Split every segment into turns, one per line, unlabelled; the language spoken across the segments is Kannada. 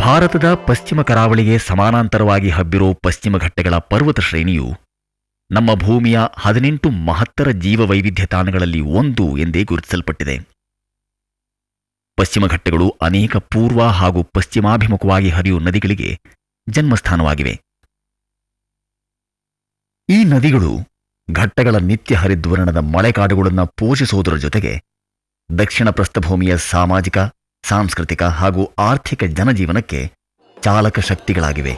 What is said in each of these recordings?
ಭಾರತದ ಪಶ್ಚಿಮ ಕರಾವಳಿಗೆ ಸಮಾನಾಂತರವಾಗಿ ಹಬ್ಬಿರೋ ಪಶ್ಚಿಮ ಘಟ್ಟಗಳ ಪರ್ವತ ಶ್ರೇಣಿಯು ನಮ್ಮ ಭೂಮಿಯ 18 ಮಹತ್ತರ ಜೀವವೈವಿಧ್ಯ ತಾಣಗಳಲ್ಲಿ ಒಂದು ಎಂದೇ ಗುರುತಿಸಲ್ಪಟ್ಟಿದೆ. ಪಶ್ಚಿಮ ಘಟ್ಟಗಳು ಅನೇಕ ಪೂರ್ವ ಹಾಗೂ ಪಶ್ಚಿಮಾಭಿಮುಖವಾಗಿ ಹರಿಯುವ ನದಿಗಳಿಗೆ ಜನ್ಮಸ್ಥಾನವಾಗಿವೆ. ಈ ನದಿಗಳು ಘಟ್ಟಗಳ ನಿತ್ಯ ಹರಿದ್ವರ್ಣದ ಮಳೆಕಾಡುಗಳನ್ನು ಪೋಷಿಸುವುದರ ಜೊತೆಗೆ ದಕ್ಷಿಣ ಪ್ರಸ್ಥಭೂಮಿಯ ಸಾಮಾಜಿಕ, ಸಾಂಸ್ಕೃತಿಕ ಹಾಗೂ ಆರ್ಥಿಕ ಜನಜೀವನಕ್ಕೆ ಚಾಲಕ ಶಕ್ತಿಗಳಾಗಿವೆ.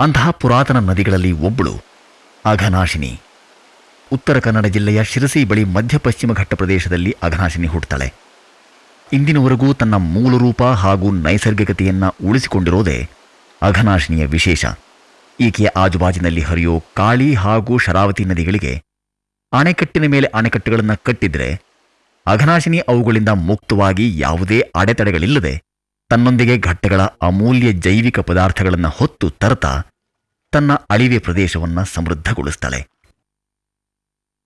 ಅಂತಹ ಪುರಾತನ ನದಿಗಳಲ್ಲಿ ಒಬ್ಬಳು ಅಘನಾಶಿನಿ. ಉತ್ತರ ಕನ್ನಡ ಜಿಲ್ಲೆಯ ಶಿರಸಿ ಬಳಿ ಮಧ್ಯಪಶ್ಚಿಮ ಘಟ್ಟ ಪ್ರದೇಶದಲ್ಲಿ ಅಘನಾಶಿನಿ ಹುಟ್ಟುತ್ತಾಳೆ. ಇಂದಿನವರೆಗೂ ತನ್ನ ಮೂಲ ರೂಪ ಹಾಗೂ ನೈಸರ್ಗಿಕತೆಯನ್ನ ಉಳಿಸಿಕೊಂಡಿರೋದೇ ಅಘನಾಶಿನಿಯ ವಿಶೇಷ. ಈಕೆಯ ಆಜುಬಾಜಿನಲ್ಲಿ ಹರಿಯೋ ಕಾಳಿ ಹಾಗೂ ಶರಾವತಿ ನದಿಗಳಿಗೆ ಅಣೆಕಟ್ಟಿನ ಮೇಲೆ ಅಣೆಕಟ್ಟುಗಳನ್ನು ಕಟ್ಟಿದ್ರೆ ಅಘನಾಶಿನಿ ಅವುಗಳಿಂದ ಮುಕ್ತವಾಗಿ ಯಾವುದೇ ಅಡೆತಡೆಗಳಿಲ್ಲದೆ ತನ್ನೊಂದಿಗೆ ಘಟ್ಟಗಳ ಅಮೂಲ್ಯ ಜೈವಿಕ ಪದಾರ್ಥಗಳನ್ನು ಹೊತ್ತು ತರ್ತಾ ತನ್ನ ಅಳಿವೆ ಪ್ರದೇಶವನ್ನು ಸಮೃದ್ಧಗೊಳಿಸ್ತಾಳೆ.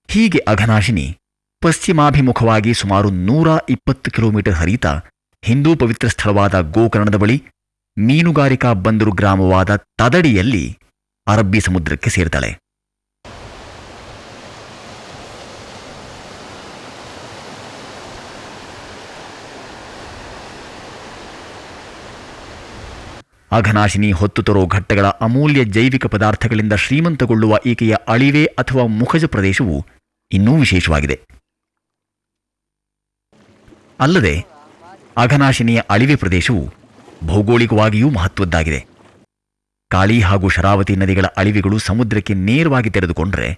ಹೀಗೆ ಅಘನಾಶಿನಿ ಪಶ್ಚಿಮಾಭಿಮುಖವಾಗಿ ಸುಮಾರು 120 ಕಿಲೋಮೀಟರ್ ಹರಿತಾ ಹಿಂದೂ ಪವಿತ್ರ ಸ್ಥಳವಾದ ಗೋಕರ್ಣದ ಬಳಿ ಮೀನುಗಾರಿಕಾ ಬಂದರು ಗ್ರಾಮವಾದ ತದಡಿಯಲ್ಲಿ ಅರಬ್ಬಿ ಸಮುದ್ರಕ್ಕೆ ಸೇರ್ತಾಳೆ. ಅಘನಾಶಿನಿ ಹೊತ್ತು ತರೋ ಘಟ್ಟಗಳ ಅಮೂಲ್ಯ ಜೈವಿಕ ಪದಾರ್ಥಗಳಿಂದ ಶ್ರೀಮಂತಗೊಳ್ಳುವ ಈಕೆಯ ಅಳಿವೆ ಅಥವಾ ಮುಖಜ ಪ್ರದೇಶವು ಇನ್ನೂ ವಿಶೇಷವಾಗಿದೆ. ಅಲ್ಲದೆ ಅಘನಾಶಿನಿಯ ಅಳಿವೆ ಪ್ರದೇಶವು ಭೌಗೋಳಿಕವಾಗಿಯೂ ಮಹತ್ವದ್ದಾಗಿದೆ. ಕಾಳಿ ಹಾಗೂ ಶರಾವತಿ ನದಿಗಳ ಅಳಿವೆಗಳು ಸಮುದ್ರಕ್ಕೆ ನೇರವಾಗಿ ತೆರೆದುಕೊಂಡರೆ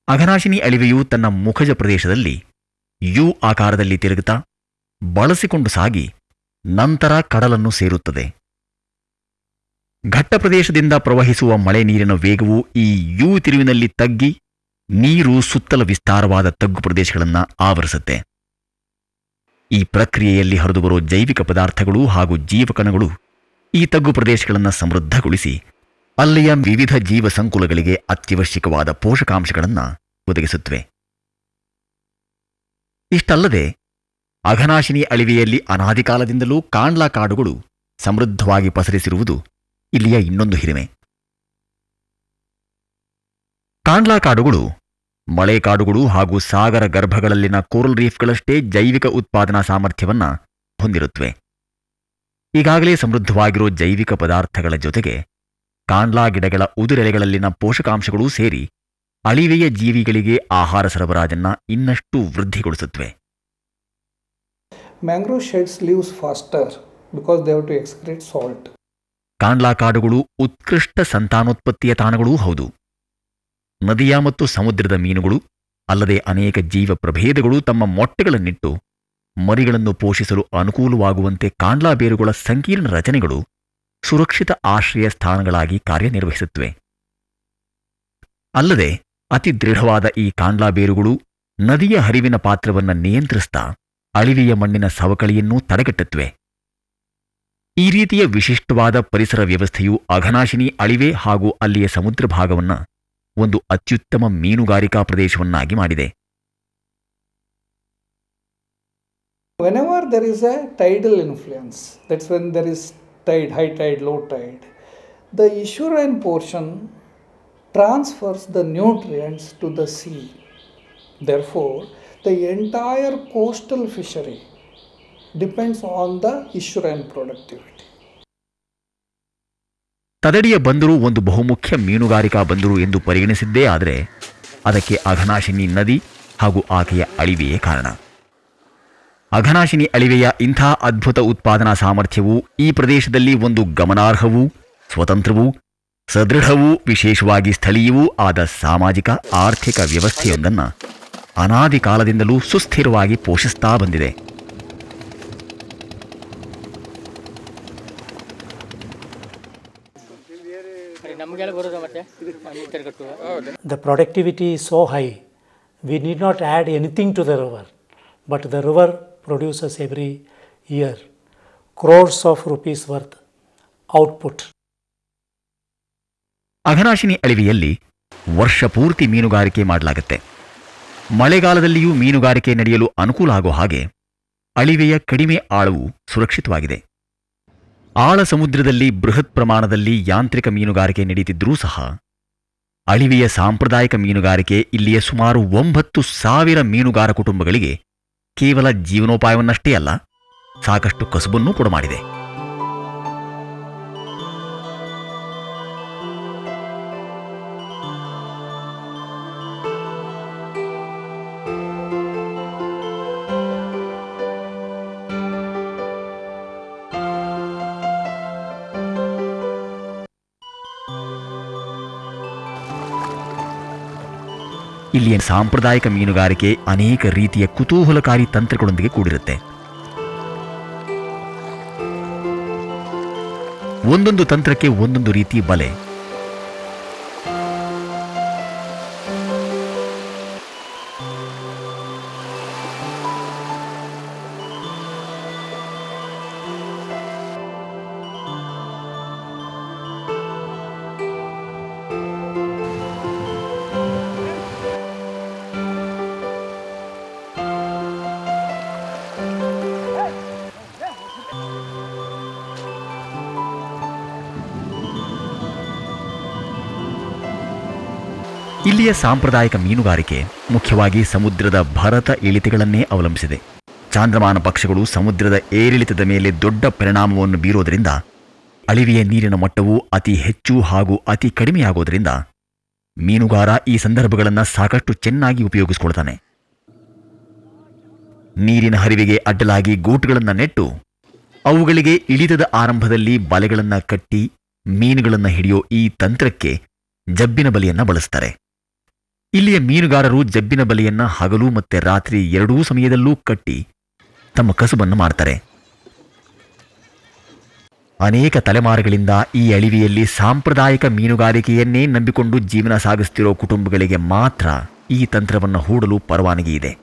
ಅಘನಾಶಿನಿ ಅಳಿವೆಯು ತನ್ನ ಮುಖಜ ಪ್ರದೇಶದಲ್ಲಿ ಯು ಆಕಾರದಲ್ಲಿ ತಿರುಗುತ್ತಾ ಬಳಸಿಕೊಂಡು ಸಾಗಿ ನಂತರ ಕಡಲನ್ನು ಸೇರುತ್ತದೆ. ಘಟ್ಟ ಪ್ರದೇಶದಿಂದ ಪ್ರವಹಿಸುವ ಮಳೆ ನೀರಿನ ವೇಗವು ಈ ಯು ತಿರುವಿನಲ್ಲಿ ತಗ್ಗಿ ನೀರು ಸುತ್ತಲ ವಿಸ್ತಾರವಾದ ತಗ್ಗು ಪ್ರದೇಶಗಳನ್ನು ಆವರಿಸುತ್ತೆ. ಈ ಪ್ರಕ್ರಿಯೆಯಲ್ಲಿ ಹರಿದುಬರೋ ಜೈವಿಕ ಪದಾರ್ಥಗಳು ಹಾಗೂ ಜೀವಕಣಗಳು ಈ ತಗ್ಗು ಪ್ರದೇಶಗಳನ್ನು ಸಮೃದ್ಧಗೊಳಿಸಿ ಅಲ್ಲಿಯ ವಿವಿಧ ಜೀವ ಸಂಕುಲಗಳಿಗೆ ಅತ್ಯವಶ್ಯಕವಾದ ಪೋಷಕಾಂಶಗಳನ್ನು ಒದಗಿಸುತ್ತವೆ. ಇಷ್ಟಲ್ಲದೆ ಅಘನಾಶಿನಿ ಅಳಿವೆಯಲ್ಲಿ ಅನಾದಿ ಕಾಲದಿಂದಲೂ ಕಾಂಡ್ಲಾ ಕಾಡುಗಳು ಸಮೃದ್ಧವಾಗಿ ಪಸರಿಸಿರುವುದು ಇಲ್ಲಿಯ ಇನ್ನೊಂದು ಹಿರಿಮೆ. ಕಾಂಡ್ಲಾ ಕಾಡುಗಳು ಮಳೆಕಾಡುಗಳು ಹಾಗೂ ಸಾಗರ ಗರ್ಭಗಳಲ್ಲಿನ ಕೋರಲ್ ರೀಫ್ಗಳಷ್ಟೇ ಜೈವಿಕ ಉತ್ಪಾದನಾ ಸಾಮರ್ಥ್ಯವನ್ನು ಹೊಂದಿರುತ್ತವೆ. ಈಗಾಗಲೇ ಸಮೃದ್ಧವಾಗಿರೋ ಜೈವಿಕ ಪದಾರ್ಥಗಳ ಜೊತೆಗೆ ಕಾಂಡ್ಲಾ ಗಿಡಗಳ ಉದುರೆಲೆಗಳಲ್ಲಿನ ಪೋಷಕಾಂಶಗಳೂ ಸೇರಿ ಅಳಿವೆಯ ಜೀವಿಗಳಿಗೆ ಆಹಾರ ಸರಬರಾಜನ್ನು ಇನ್ನಷ್ಟು ವೃದ್ಧಿಗೊಳಿಸುತ್ತವೆ.
Mangrove sheds leaves faster because they have to excrete salt.
ಕಾಂಡ್ಲಾ ಕಾಡುಗಳು ಉತ್ಕೃಷ್ಟ ಸಂತಾನೋತ್ಪತ್ತಿಯ ತಾಣಗಳೂ ಹೌದು. ನದಿಯ ಮತ್ತು ಸಮುದ್ರದ ಮೀನುಗಳು ಅಲ್ಲದೆ ಅನೇಕ ಜೀವ ಪ್ರಭೇದಗಳು ತಮ್ಮ ಮೊಟ್ಟೆಗಳನ್ನಿಟ್ಟು ಮರಿಗಳನ್ನು ಪೋಷಿಸಲು ಅನುಕೂಲವಾಗುವಂತೆ ಕಾಂಡ್ಲಾ ಬೇರುಗಳ ಸಂಕೀರ್ಣ ರಚನೆಗಳು ಸುರಕ್ಷಿತ ಆಶ್ರಯ ಸ್ಥಾನಗಳಾಗಿ ಕಾರ್ಯನಿರ್ವಹಿಸುತ್ತವೆ. ಅಲ್ಲದೆ ಅತಿ ದೃಢವಾದ ಈ ಕಾಂಡ್ಲಾ ಬೇರುಗಳು ನದಿಯ ಹರಿವಿನ ಪಾತ್ರವನ್ನು ನಿಯಂತ್ರಿಸ್ತಾ ಅಳಿವೆಯ ಮಣ್ಣಿನ ಸವಕಳಿಯನ್ನೂ ತಡೆಗಟ್ಟುತ್ತವೆ. ಈ ರೀತಿಯ ವಿಶಿಷ್ಟವಾದ ಪರಿಸರ ವ್ಯವಸ್ಥೆಯು ಅಘನಾಶಿನಿ ಅಳಿವೆ ಹಾಗೂ ಅಲ್ಲಿಯ ಸಮುದ್ರ ಭಾಗವನ್ನು ಒಂದು ಅತ್ಯುತ್ತಮ ಮೀನುಗಾರಿಕಾ ಪ್ರದೇಶವನ್ನಾಗಿ ಮಾಡಿದೆ.
Whenever there is a tidal influence, that's when there is tide, high tide, low tide, the estuarine portion transfers the nutrients to the sea. Therefore, the entire coastal fishery depends on the estuarine productivity.
ತದಡಿಯ ಬಂದರು ಒಂದು ಬಹುಮುಖ್ಯ ಮೀನುಗಾರಿಕಾ ಬಂದರು ಎಂದು ಪರಿಗಣಿಸಿದ್ದೇ ಆದರೆ ಅದಕ್ಕೆ ಅಘನಾಶಿನಿ ನದಿ ಹಾಗೂ ಆಕೆಯ ಅಳಿವೆಯೇ ಕಾರಣ. ಅಘನಾಶಿನಿ ಅಳಿವೆಯ ಇಂಥ ಅದ್ಭುತ ಉತ್ಪಾದನಾ ಸಾಮರ್ಥ್ಯವು ಈ ಪ್ರದೇಶದಲ್ಲಿ ಒಂದು ಗಮನಾರ್ಹವೂ ಸ್ವತಂತ್ರವೂ ಸದೃಢವೂ ವಿಶೇಷವಾಗಿ ಸ್ಥಳೀಯವೂ ಆದ ಸಾಮಾಜಿಕ ಆರ್ಥಿಕ ವ್ಯವಸ್ಥೆಯೊಂದನ್ನು ಅನಾದಿ ಕಾಲದಿಂದಲೂ ಸುಸ್ಥಿರವಾಗಿ ಪೋಷಿಸ್ತಾ ಬಂದಿದೆ.
The productivity is so high, we need not add anything to the river, but the river produces every year crores of rupees worth output.
Aghanashini ಅಳಿವೆಯಲ್ಲಿ ವರ್ಷ ಪೂರ್ತಿ ಮೀನುಗಾರಿಕೆ ಮಾಡಲಾಗುತ್ತೆ. ಮಳೆಗಾಲದಲ್ಲಿಯೂ ಮೀನುಗಾರಿಕೆ ನಡೆಯಲು ಅನುಕೂಲ ಆಗೋ ಹಾಗೆ ಅಳಿವೆಯ ಕಡಿಮೆ ಆಳವು ಸುರಕ್ಷಿತವಾಗಿದೆ. ಆಳ ಸಮುದ್ರದಲ್ಲಿ ಬೃಹತ್ ಪ್ರಮಾಣದಲ್ಲಿ ಯಾಂತ್ರಿಕ ಮೀನುಗಾರಿಕೆ ನಡೀತಿದ್ರೂ ಸಹ ಅಳಿವೆಯ ಸಾಂಪ್ರದಾಯಿಕ ಮೀನುಗಾರಿಕೆ ಇಲ್ಲಿಯ ಸುಮಾರು 9,000 ಮೀನುಗಾರ ಕುಟುಂಬಗಳಿಗೆ ಕೇವಲ ಜೀವನೋಪಾಯವನ್ನಷ್ಟೇ ಅಲ್ಲ, ಸಾಕಷ್ಟು ಕಸುಬನ್ನೂ ಕೂಡ ಮಾಡಿದೆ. ಇಲ್ಲಿಯ ಸಾಂಪ್ರದಾಯಿಕ ಮೀನುಗಾರಿಕೆ ಅನೇಕ ರೀತಿಯ ಕುತೂಹಲಕಾರಿ ತಂತ್ರಗಳೊಂದಿಗೆ ಕೂಡಿರುತ್ತೆ. ಒಂದೊಂದು ತಂತ್ರಕ್ಕೆ ಒಂದೊಂದು ರೀತಿ ಬಲೆ. ಇಲ್ಲಿಯ ಸಾಂಪ್ರದಾಯಿಕ ಮೀನುಗಾರಿಕೆ ಮುಖ್ಯವಾಗಿ ಸಮುದ್ರದ ಭರತ ಇಳಿತಗಳನ್ನೇ ಅವಲಂಬಿಸಿದೆ. ಚಾಂದ್ರಮಾನ ಪಕ್ಷಿಗಳು ಸಮುದ್ರದ ಏರಿಳಿತದ ಮೇಲೆ ದೊಡ್ಡ ಪರಿಣಾಮವನ್ನು ಬೀರೋದರಿಂದ ಅಳಿವೆಯ ನೀರಿನ ಮಟ್ಟವು ಅತಿ ಹೆಚ್ಚು ಹಾಗೂ ಅತಿ ಕಡಿಮೆಯಾಗೋದರಿಂದ ಮೀನುಗಾರ ಈ ಸಂದರ್ಭಗಳನ್ನು ಸಾಕಷ್ಟು ಚೆನ್ನಾಗಿ ಉಪಯೋಗಿಸಿಕೊಳ್ತಾನೆ. ನೀರಿನ ಹರಿವಿಗೆ ಅಡ್ಡಲಾಗಿ ಗೂಟುಗಳನ್ನು ನೆಟ್ಟು ಅವುಗಳಿಗೆ ಇಳಿತದ ಆರಂಭದಲ್ಲಿ ಬಲೆಗಳನ್ನು ಕಟ್ಟಿ ಮೀನುಗಳನ್ನು ಹಿಡಿಯೋ ಈ ತಂತ್ರಕ್ಕೆ ಜಬ್ಬಿನ ಬಲೆಯನ್ನು ಬಳಸ್ತಾರೆ. ಇಲ್ಲಿಯ ಮೀನುಗಾರರು ಜಬ್ಬಿನ ಬಲೆಯನ್ನು ಹಗಲು ಮತ್ತು ರಾತ್ರಿ ಎರಡೂ ಸಮಯದಲ್ಲೂ ಕಟ್ಟಿ ತಮ್ಮ ಕಸುಬನ್ನು ಮಾಡ್ತಾರೆ. ಅನೇಕ ತಲೆಮಾರುಗಳಿಂದ ಈ ಅಳಿವೆಯಲ್ಲಿ ಸಾಂಪ್ರದಾಯಿಕ ಮೀನುಗಾರಿಕೆಯನ್ನೇ ನಂಬಿಕೊಂಡು ಜೀವನ ಸಾಗಿಸುತ್ತಿರೋ ಕುಟುಂಬಗಳಿಗೆ ಮಾತ್ರ ಈ ತಂತ್ರವನ್ನು ಹೂಡಲು ಪರವಾನಗಿ ಇದೆ.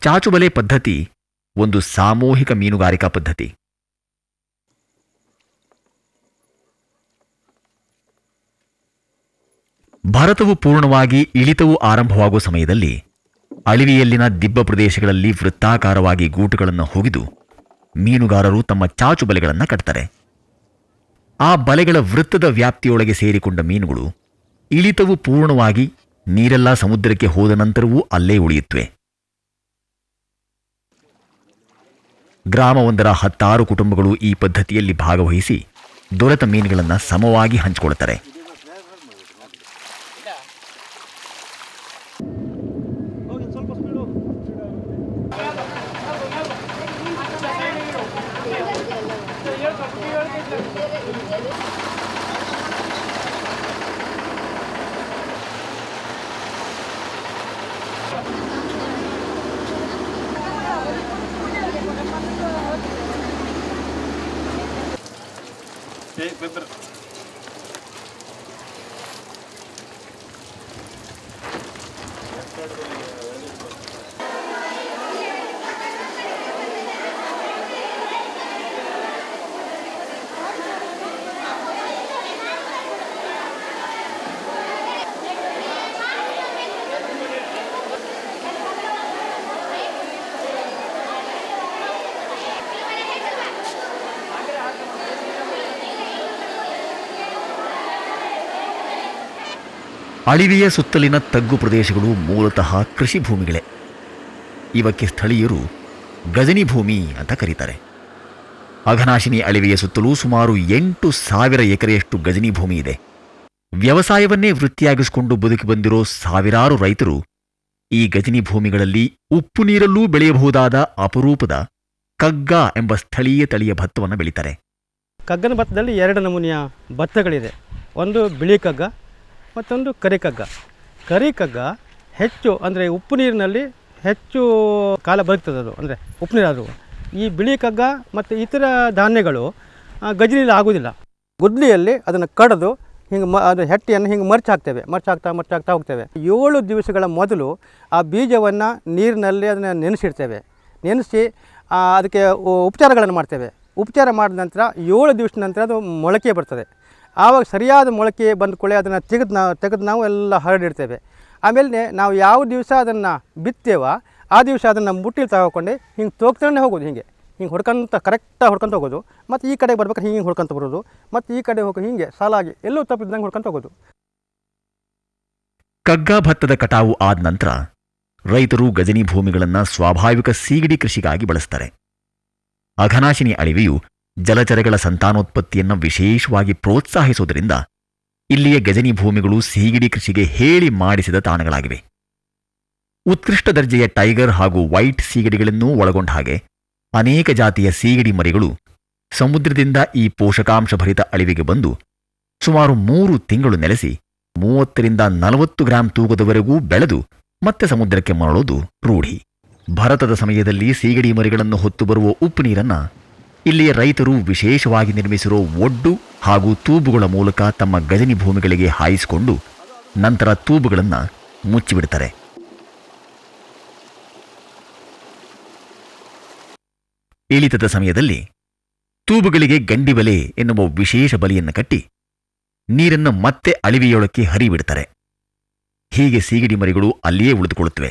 ಚಾಚುಬಲೆ ಪದ್ಧತಿ ಒಂದು ಸಾಮೂಹಿಕ ಮೀನುಗಾರಿಕಾ ಪದ್ಧತಿ. ಭಾರತವು ಪೂರ್ಣವಾಗಿ ಇಳಿತವು ಆರಂಭವಾಗುವ ಸಮಯದಲ್ಲಿ ಅಳಿವೆಯಲ್ಲಿನ ದಿಬ್ಬ ಪ್ರದೇಶಗಳಲ್ಲಿ ವೃತ್ತಾಕಾರವಾಗಿ ಗೂಟುಗಳನ್ನು ಹುಗಿದು ಮೀನುಗಾರರು ತಮ್ಮ ಚಾಚು ಬಲೆಗಳನ್ನು ಕಟ್ತಾರೆ. ಆ ಬಲೆಗಳ ವೃತ್ತದ ವ್ಯಾಪ್ತಿಯೊಳಗೆ ಸೇರಿಕೊಂಡ ಮೀನುಗಳು ಇಳಿತವು ಪೂರ್ಣವಾಗಿ ನೀರೆಲ್ಲ ಸಮುದ್ರಕ್ಕೆ ಹೋದ ನಂತರವೂ ಅಲ್ಲೇ ಉಳಿಯುತ್ತವೆ. ಗ್ರಾಮವೊಂದರ 10 ಕುಟುಂಬಗಳು ಈ ಪದ್ಧತಿಯಲ್ಲಿ ಭಾಗವಹಿಸಿ ದೊರೆತ ಮೀನುಗಳನ್ನು ಸಮವಾಗಿ ಹಂಚಿಕೊಳ್ಳುತ್ತಾರೆ. ಅಳಿವೆಯ ಸುತ್ತಲಿನ ತಗ್ಗು ಪ್ರದೇಶಗಳು ಮೂಲತಃ ಕೃಷಿ ಭೂಮಿಗಳೇ. ಇವಕ್ಕೆ ಸ್ಥಳೀಯರು ಗಜನಿ ಭೂಮಿ ಅಂತ ಕರೀತಾರೆ. ಅಘನಾಶಿನಿ ಅಳಿವೆಯ ಸುತ್ತಲೂ ಸುಮಾರು 8,000 ಎಕರೆಯಷ್ಟು ಗಜನಿ ಭೂಮಿ ಇದೆ. ವ್ಯವಸಾಯವನ್ನೇ ವೃತ್ತಿಯಾಗಿಸಿಕೊಂಡು ಬದುಕಿ ಬಂದಿರೋ ಸಾವಿರಾರು ರೈತರು ಈ ಗಜನಿ ಭೂಮಿಗಳಲ್ಲಿ ಉಪ್ಪು ನೀರಲ್ಲೂ ಬೆಳೆಯಬಹುದಾದ ಅಪರೂಪದ ಕಗ್ಗ ಎಂಬ ಸ್ಥಳೀಯ ತಳಿಯ ಭತ್ತವನ್ನು ಬೆಳೀತಾರೆ.
ಕಗ್ಗನ ಭತ್ತದಲ್ಲಿ 2 ನಮೂನೆಯ ಭತ್ತಗಳಿದೆ. ಒಂದು ಬಿಳಿ ಕಗ್ಗ, ಮತ್ತೊಂದು ಕರಿ ಕಗ್ಗ. ಕರಿ ಕಗ್ಗ ಹೆಚ್ಚು ಅಂದರೆ ಉಪ್ಪು ನೀರಿನಲ್ಲಿ ಹೆಚ್ಚು ಕಾಲ ಬದುಕ್ತದೆ, ಅದು ಅಂದರೆ ಉಪ್ಪು ನೀರಾದರೂ. ಈ ಬಿಳಿ ಕಗ್ಗ ಮತ್ತು ಇತರ ಧಾನ್ಯಗಳು ಗಜಲಿಯಲ್ಲಿ ಆಗೋದಿಲ್ಲ. ಗುದ್ಲಿಯಲ್ಲಿ ಅದನ್ನು ಕಡಿದು ಹಿಂಗೆ ಅದು ಹೆಟ್ಟಿಯನ್ನು ಹಿಂಗೆ ಮರ್ಚಾಗ್ತಾ ಹೋಗ್ತೇವೆ. 7 ದಿವಸಗಳ ಮೊದಲು ಆ ಬೀಜವನ್ನು ನೀರಿನಲ್ಲಿ ಅದನ್ನು ನೆನೆಸಿಡ್ತೇವೆ. ನೆನೆಸಿ ಅದಕ್ಕೆ ಉಪಚಾರಗಳನ್ನು ಮಾಡ್ತೇವೆ. ಉಪಚಾರ ಮಾಡಿದ ನಂತರ 7 ದಿವಸದ ನಂತರ ಅದು ಮೊಳಕೆ ಬರ್ತದೆ. ಆವಾಗ ಸರಿಯಾದ ಮೊಳಕೆ ಬಂದ ಕೂಡಲೇ ಅದನ್ನು ತೆಗೆದು ನಾವು ಎಲ್ಲ ಹರಡಿಡ್ತೇವೆ. ಆಮೇಲೆ ನಾವು ಯಾವ ದಿವಸ ಅದನ್ನು ಬಿತ್ತೇವೋ ಆ ದಿವಸ ಅದನ್ನು ಬುಟ್ಟಿಲಿ ತಗೊಂಡು ಹಿಂಗೆ ತೋಗ್ತಾನೆ ಹೋಗೋದು. ಹಿಂಗೆ ಕರೆಕ್ಟಾಗಿ ಹೊಡ್ಕೊಂತ ಹೋಗೋದು. ಮತ್ತು ಈ ಕಡೆ ಬರ್ಬೇಕಾದ್ರೆ ಹಿಂಗೆ ಹೊಡ್ಕೊಂತ ಬರೋದು. ಮತ್ತು ಈ ಕಡೆ ಹೋಗಿ ಹಿಂಗೆ ಸಾಲಾಗಿ ಎಲ್ಲೂ ತಪ್ಪಿದ್ದಂಗೆ ಹೊಡ್ಕೊಂತ ಹೋಗೋದು.
ಕಗ್ಗ ಭತ್ತದ ಕಟಾವು ಆದ ನಂತರ ರೈತರು ಗಜನಿ ಭೂಮಿಗಳನ್ನು ಸ್ವಾಭಾವಿಕ ಸೀಗಡಿ ಕೃಷಿಗಾಗಿ ಬಳಸ್ತಾರೆ. ಅಘನಾಶಿನಿ ಅಳಿವೆಯು ಜಲಚರಗಳ ಸಂತಾನೋತ್ಪತ್ತಿಯನ್ನು ವಿಶೇಷವಾಗಿ ಪ್ರೋತ್ಸಾಹಿಸುವುದರಿಂದ ಇಲ್ಲಿಯ ಗಜನಿ ಭೂಮಿಗಳು ಸೀಗಡಿ ಕೃಷಿಗೆ ಹೇಳಿ ಮಾಡಿಸಿದ ತಾಣಗಳಾಗಿವೆ. ಉತ್ಕೃಷ್ಟ ದರ್ಜೆಯ ಟೈಗರ್ ಹಾಗೂ ವೈಟ್ ಸೀಗಡಿಗಳನ್ನೂ ಒಳಗೊಂಡ ಹಾಗೆ ಅನೇಕ ಜಾತಿಯ ಸೀಗಡಿ ಮರಿಗಳು ಸಮುದ್ರದಿಂದ ಈ ಪೋಷಕಾಂಶಭರಿತ ಅಳಿವೆಗೆ ಬಂದು ಸುಮಾರು 3 ತಿಂಗಳು ನೆಲೆಸಿ 30 ರಿಂದ 40 ಗ್ರಾಂ ತೂಕದವರೆಗೂ ಬೆಳೆದು ಮತ್ತೆ ಸಮುದ್ರಕ್ಕೆ ಮರಳೋದು ರೂಢಿ. ಭರತದ ಸಮಯದಲ್ಲಿ ಸೀಗಡಿ ಮರಿಗಳನ್ನು ಹೊತ್ತು ಬರುವ ಉಪ್ಪು ನೀರನ್ನು ಇಲ್ಲಿಯ ರೈತರು ವಿಶೇಷವಾಗಿ ನಿರ್ಮಿಸಿರೋ ಒಡ್ಡು ಹಾಗೂ ತೂಬುಗಳ ಮೂಲಕ ತಮ್ಮ ಗಜನಿ ಭೂಮಿಗಳಿಗೆ ಹಾಯಿಸಿಕೊಂಡು ನಂತರ ತೂಬುಗಳನ್ನು ಮುಚ್ಚಿಬಿಡ್ತಾರೆ. ಇಳಿತದ ಸಮಯದಲ್ಲಿ ತೂಬುಗಳಿಗೆ ಗಂಡಿ ಬಲೆ ಎನ್ನುವ ವಿಶೇಷ ಬಲೆಯನ್ನು ಕಟ್ಟಿ ನೀರನ್ನು ಮತ್ತೆ ಅಳಿವೆಯೊಳಕ್ಕೆ ಹರಿಬಿಡ್ತಾರೆ. ಹೀಗೆ ಸೀಗಡಿ ಮರಿಗಳು ಅಲ್ಲಿಯೇ ಉಳಿದುಕೊಳ್ಳುತ್ತವೆ.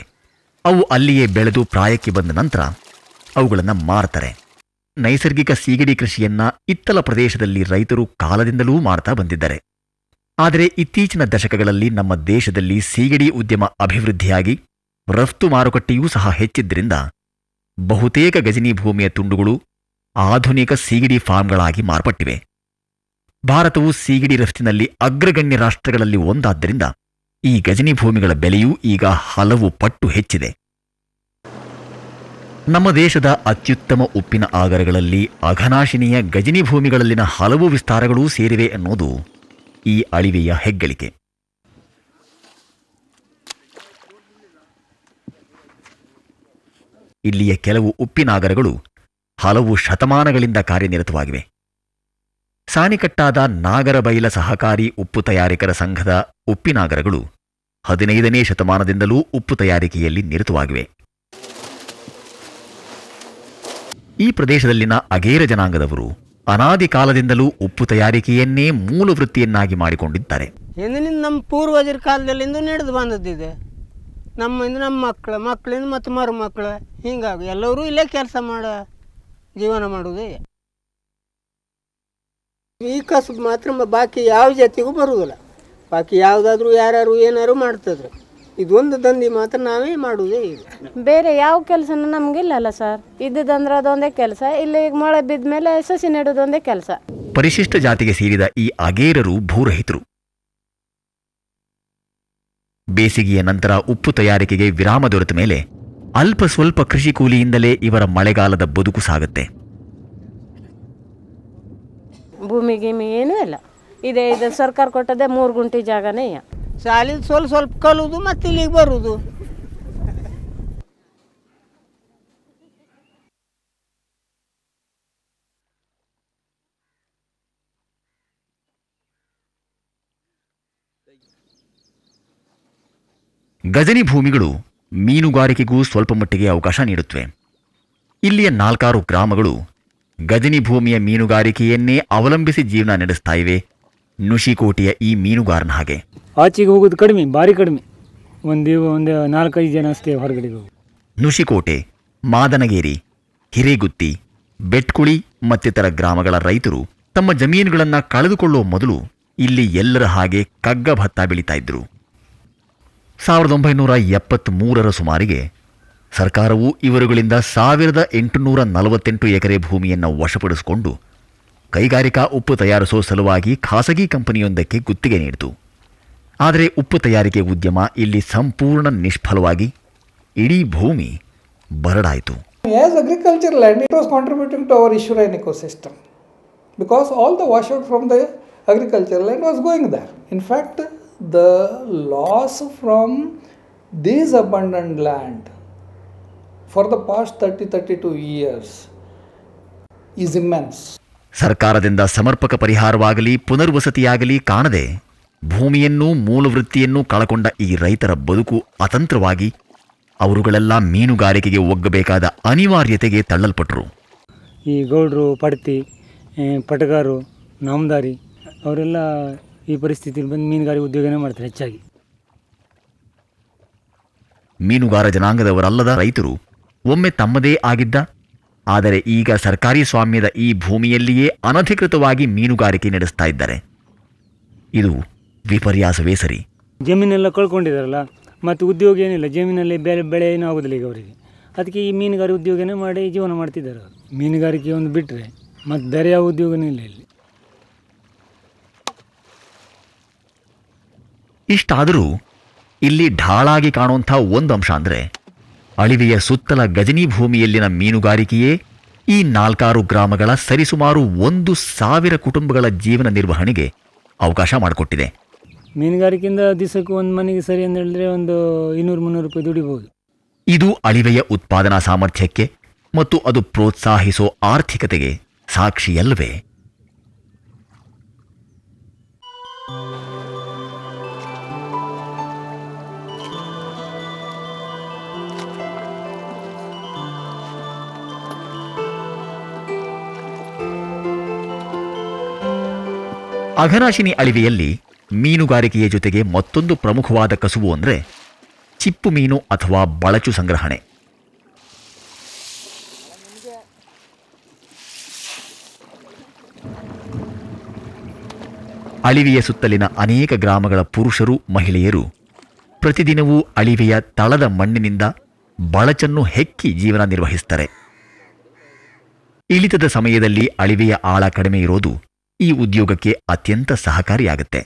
ಅವು ಅಲ್ಲಿಯೇ ಬೆಳೆದು ಪ್ರಾಯಕ್ಕೆ ಬಂದ ನಂತರ ಅವುಗಳನ್ನು ಮಾರ್ತಾರೆ. ನೈಸರ್ಗಿಕ ಸೀಗಡಿ ಕೃಷಿಯನ್ನ ಇತ್ತಲ ಪ್ರದೇಶದಲ್ಲಿ ರೈತರು ಕಾಲದಿಂದಲೂ ಮಾಡ್ತಾ ಬಂದಿದ್ದಾರೆ. ಆದರೆ ಇತ್ತೀಚಿನ ದಶಕಗಳಲ್ಲಿ ನಮ್ಮ ದೇಶದಲ್ಲಿ ಸೀಗಡಿ ಉದ್ಯಮ ಅಭಿವೃದ್ಧಿಯಾಗಿ ರಫ್ತು ಮಾರುಕಟ್ಟೆಯೂ ಸಹ ಹೆಚ್ಚಿದ್ದರಿಂದ ಬಹುತೇಕ ಗಜನಿ ಭೂಮಿಯ ತುಂಡುಗಳು ಆಧುನಿಕ ಸೀಗಡಿ ಫಾರ್ಮ್ಗಳಾಗಿ ಮಾರ್ಪಟ್ಟಿವೆ. ಭಾರತವು ಸೀಗಡಿ ರಫ್ತಿನಲ್ಲಿ ಅಗ್ರಗಣ್ಯ ರಾಷ್ಟ್ರಗಳಲ್ಲಿ ಒಂದಾದ್ದರಿಂದ ಈ ಗಜನಿ ಭೂಮಿಗಳ ಬೆಲೆಯೂ ಈಗ ಹಲವು ಪಟ್ಟು ಹೆಚ್ಚಿದೆ. ನಮ್ಮ ದೇಶದ ಅತ್ಯುತ್ತಮ ಉಪ್ಪಿನ ಆಗರಗಳಲ್ಲಿ ಅಘನಾಶಿನಿಯ ಗಜನಿ ಭೂಮಿಗಳಲ್ಲಿನ ಹಲವು ವಿಸ್ತಾರಗಳೂ ಸೇರಿವೆ ಅನ್ನೋದು ಈ ಅಳಿವೆಯ ಹೆಗ್ಗಳಿಕೆ. ಇಲ್ಲಿಯ ಕೆಲವು ಉಪ್ಪಿನಾಗರಗಳು ಹಲವು ಶತಮಾನಗಳಿಂದ ಕಾರ್ಯನಿರತವಾಗಿವೆ. ಸಾಣಿಕಟ್ಟಾದ ನಾಗರಬೈಲ ಸಹಕಾರಿ ಉಪ್ಪು ತಯಾರಿಕರ ಸಂಘದ ಉಪ್ಪಿನಾಗರಗಳು 15ನೇ ಶತಮಾನದಿಂದಲೂ ಉಪ್ಪು ತಯಾರಿಕೆಯಲ್ಲಿ ನಿರತವಾಗಿವೆ. ಈ ಪ್ರದೇಶದಲ್ಲಿನ ಅಗೇರ ಜನಾಂಗದವರು ಅನಾದಿ ಕಾಲದಿಂದಲೂ ಉಪ್ಪು ತಯಾರಿಕೆಯನ್ನೇ ಮೂಲ ವೃತ್ತಿಯನ್ನಾಗಿ ಮಾಡಿಕೊಂಡಿದ್ದಾರೆ.
ಹಿಂದಿನಿಂದ ನಮ್ಮ ಪೂರ್ವಜರ ಕಾಲದಲ್ಲಿಂದ ನಡೆದು ಬಂದದ್ದಿದೆ. ನಮ್ಮ ಮಕ್ಕಳಿಂದ ಮತ್ತು ಮರುಮಕ್ಕಳು ಹಿಂಗಾಗಿ ಎಲ್ಲರೂ ಇಲ್ಲೇ ಕೆಲಸ ಜೀವನ ಮಾಡೋದು. ಈ ಕಸಬು ಮಾತ್ರ ಬಾಕಿ ಯಾವ ಜಾತಿಗೂ ಬರುವುದಿಲ್ಲ. ಬಾಕಿ ಯಾವುದಾದ್ರೂ ಯಾರು ಏನಾರು ಮಾಡ್ತಿದ್ರು. ಇದೊಂದು ದಂಧೆ ಮಾತ್ರ ನಾವೇ ಮಾಡುವುದೇ. ಈಗ
ಬೇರೆ ಯಾವ ಕೆಲಸನೂ ನಮಗಿಲ್ಲಲ್ಲ ಸರ್. ಇದ್ದಂದ್ರೆ ಅದೊಂದೇ ಕೆಲಸ. ಇಲ್ಲಿ ಈಗ ಮಳೆ ಬಿದ್ದ ಮೇಲೆ ಸಸಿ ನೆಡೋದೊಂದೇ ಕೆಲಸ.
ಪರಿಶಿಷ್ಟ ಜಾತಿಗೆ ಸೇರಿದ ಈ ಅಗೇರರು ಭೂರಹಿತರು. ಬೇಸಿಗೆಯ ನಂತರ ಉಪ್ಪು ತಯಾರಿಕೆಗೆ ವಿರಾಮ ದೊರೆತ ಮೇಲೆ ಅಲ್ಪ ಸ್ವಲ್ಪ ಕೃಷಿ ಕೂಲಿಯಿಂದಲೇ ಇವರ ಮಳೆಗಾಲದ ಬದುಕು ಸಾಗುತ್ತೆ.
ಭೂಮಿ ಗೀಮಿ ಏನೂ ಇಲ್ಲ. ಇದು ಸರ್ಕಾರ ಕೊಟ್ಟದೆ 3 ಗುಂಟೆ ಜಾಗನೇ.
ಶಾಲಿಂದ ಸ್ವಲ್ಪ ಕಲುದು ಮತ್ತೆ ಇಲ್ಲಿಗೆ ಬರುವುದು.
ಗಜನಿ ಭೂಮಿಗಳು ಮೀನುಗಾರಿಕೆಗೂ ಸ್ವಲ್ಪ ಮಟ್ಟಿಗೆ ಅವಕಾಶ ನೀಡುತ್ತವೆ. ಇಲ್ಲಿಯ 4 ಗ್ರಾಮಗಳು ಗಜನಿ ಭೂಮಿಯ ಮೀನುಗಾರಿಕೆಯನ್ನೇ ಅವಲಂಬಿಸಿ ಜೀವನ ನಡೆಸ್ತಾ ಇವೆ. ನುಶಿಕೋಟೆಯ ಈ ಮೀನುಗಾರನ ಹಾಗೆ
ಆಚೆಗೆ ಹೋಗೋದು ಕಡಿಮೆ, ಭಾರಿ ಕಡಿಮೆ. ಒಂದು 4-5 ಜನ ಅಷ್ಟೇ ಹೊರಗಡೆ ಹೋಗೋದು.
ನುಶಿಕೋಟೆ, ಮಾದನಗೇರಿ, ಹಿರೇಗುತ್ತಿ, ಬೆಟ್ಕುಳಿ ಮತ್ತಿತರ ಗ್ರಾಮಗಳ ರೈತರು ತಮ್ಮ ಜಮೀನುಗಳನ್ನು ಕಳೆದುಕೊಳ್ಳುವ ಮೊದಲು ಇಲ್ಲಿ ಎಲ್ಲರ ಹಾಗೆ ಕಗ್ಗ ಭತ್ತ ಬೆಳೀತಾ ಇದ್ರು. 1973ರ ಸುಮಾರಿಗೆ ಸರ್ಕಾರವು ಇವರುಗಳಿಂದ 1848 ಎಕರೆ ಭೂಮಿಯನ್ನು ವಶಪಡಿಸಿಕೊಂಡು ಕೈಗಾರಿಕಾ ಉಪ್ಪು ತಯಾರಿಸೋ ಸಲುವಾಗಿ ಖಾಸಗಿ ಕಂಪನಿಯೊಂದಕ್ಕೆ ಗುತ್ತಿಗೆ ನೀಡಿತು. ಆದರೆ ಉಪ್ಪು ತಯಾರಿಕೆ ಉದ್ಯಮ ಇಲ್ಲಿ ಸಂಪೂರ್ಣ ನಿಷ್ಫಲವಾಗಿ ಇಡೀ ಭೂಮಿ ಬರಡಾಯಿತು.
As agricultural land, it was contributing to our Ishurine ecosystem because all the washout from the agricultural land was going there. In fact, the loss from this abundant land for the past 30-32 years is immense.
ಸರ್ಕಾರದಿಂದ ಸಮರ್ಪಕ ಪರಿಹಾರವಾಗಲಿ ಪುನರ್ವಸತಿಯಾಗಲಿ ಕಾಣದೆ ಭೂಮಿಯನ್ನೂ ಮೂಲವೃತ್ತಿಯನ್ನೂ ಕಳಕೊಂಡ ಈ ರೈತರ ಬದುಕು ಅತಂತ್ರವಾಗಿ ಅವರುಗಳೆಲ್ಲ ಮೀನುಗಾರಿಕೆಗೆ ಒಗ್ಗಬೇಕಾದ ಅನಿವಾರ್ಯತೆಗೆ ತಳ್ಳಲ್ಪಟ್ಟರು.
ಈ ಗೌಡ್ರು ಪಡ್ತಿ ಪಟಗಾರು ನಾಮದಾರಿ ಅವರೆಲ್ಲ ಈ ಪರಿಸ್ಥಿತಿಯಲ್ಲಿ ಬಂದು ಮೀನುಗಾರಿಕೆ ಉದ್ಯೋಗನೇ ಮಾಡ್ತಾರೆ ಹೆಚ್ಚಾಗಿ.
ಮೀನುಗಾರ ಜನಾಂಗದವರಲ್ಲದ ರೈತರು ಒಮ್ಮೆ ತಮ್ಮದೇ ಆಗಿದ್ದ ಆದರೆ ಈಗ ಸರ್ಕಾರಿ ಸ್ವಾಮ್ಯದ ಈ ಭೂಮಿಯಲ್ಲಿಯೇ ಅನಧಿಕೃತವಾಗಿ ಮೀನುಗಾರಿಕೆ ನಡೆಸ್ತಾ ಇದ್ದಾರೆ. ಇದು ವಿಪರ್ಯಾಸವೇ ಸರಿ.
ಜಮೀನೆಲ್ಲ ಕಳ್ಕೊಂಡಿದ್ದಾರಲ್ಲ, ಮತ್ತು ಉದ್ಯೋಗ ಏನಿಲ್ಲ, ಜಮೀನಲ್ಲಿ ಬೆಳೆ ಏನೂ ಆಗೋದಿಲ್ಲ ಈಗ ಅವರಿಗೆ. ಅದಕ್ಕೆ ಈ ಮೀನುಗಾರಿಕೆ ಉದ್ಯೋಗನೇ ಮಾಡಿ ಜೀವನ ಮಾಡ್ತಿದ್ದಾರೆ ಅವರು. ಮೀನುಗಾರಿಕೆ ಒಂದು ಬಿಟ್ಟರೆ ಮತ್ತು ಬೇರೆ ಯಾವ ಉದ್ಯೋಗನೂ ಇಲ್ಲ ಇಲ್ಲಿ.
ಇಷ್ಟಾದರೂ ಇಲ್ಲಿ ಢಾಳಾಗಿ ಕಾಣುವಂಥ ಒಂದು ಅಂಶ ಅಂದರೆ ಅಳಿವೆಯ ಸುತ್ತಲ ಗಜನಿ ಭೂಮಿಯಲ್ಲಿನ ಮೀನುಗಾರಿಕೆಯೇ ಈ 4-6 ಗ್ರಾಮಗಳ ಸರಿಸುಮಾರು 1,000 ಕುಟುಂಬಗಳ ಜೀವನ ನಿರ್ವಹಣೆಗೆ ಅವಕಾಶ ಮಾಡಿಕೊಟ್ಟಿದೆ.
ಮೀನುಗಾರಿಕೆಯಿಂದ ದಿವಸಕ್ಕೆ ಒಂದು ಮನೆಗೆ ಸರಿ ಅಂತ ಹೇಳಿದ್ರೆ ಒಂದು 200-300 ರೂಪಾಯಿ ದುಡಿಬೋದು.
ಇದು ಅಳಿವೆಯ ಉತ್ಪಾದನಾ ಸಾಮರ್ಥ್ಯಕ್ಕೆ ಮತ್ತು ಅದು ಪ್ರೋತ್ಸಾಹಿಸೋ ಆರ್ಥಿಕತೆಗೆ ಸಾಕ್ಷಿಯಲ್ಲವೇ? ಅಘನಾಶಿನಿ ಅಳಿವೆಯಲ್ಲಿ ಮೀನುಗಾರಿಕೆಯ ಜೊತೆಗೆ ಮತ್ತೊಂದು ಪ್ರಮುಖವಾದ ಕಸುಬು ಅಂದರೆ ಚಿಪ್ಪು ಮೀನು ಅಥವಾ ಬಳಚು ಸಂಗ್ರಹಣೆ. ಅಳಿವೆಯ ಸುತ್ತಲಿನ ಅನೇಕ ಗ್ರಾಮಗಳ ಪುರುಷರು ಮಹಿಳೆಯರು ಪ್ರತಿದಿನವೂ ಅಳಿವೆಯ ತಳದ ಮಣ್ಣಿನಿಂದ ಬಳಚನ್ನು ಹೆಕ್ಕಿ ಜೀವನ ನಿರ್ವಹಿಸುತ್ತಾರೆ. ಇಳಿತದ ಸಮಯದಲ್ಲಿ ಅಳಿವೆಯ ಆಳ ಕಡಿಮೆ ಇರೋದು ಈ ಉದ್ಯೋಗಕ್ಕೆ ಅತ್ಯಂತ ಸಹಕಾರಿಯಾಗುತ್ತೆ.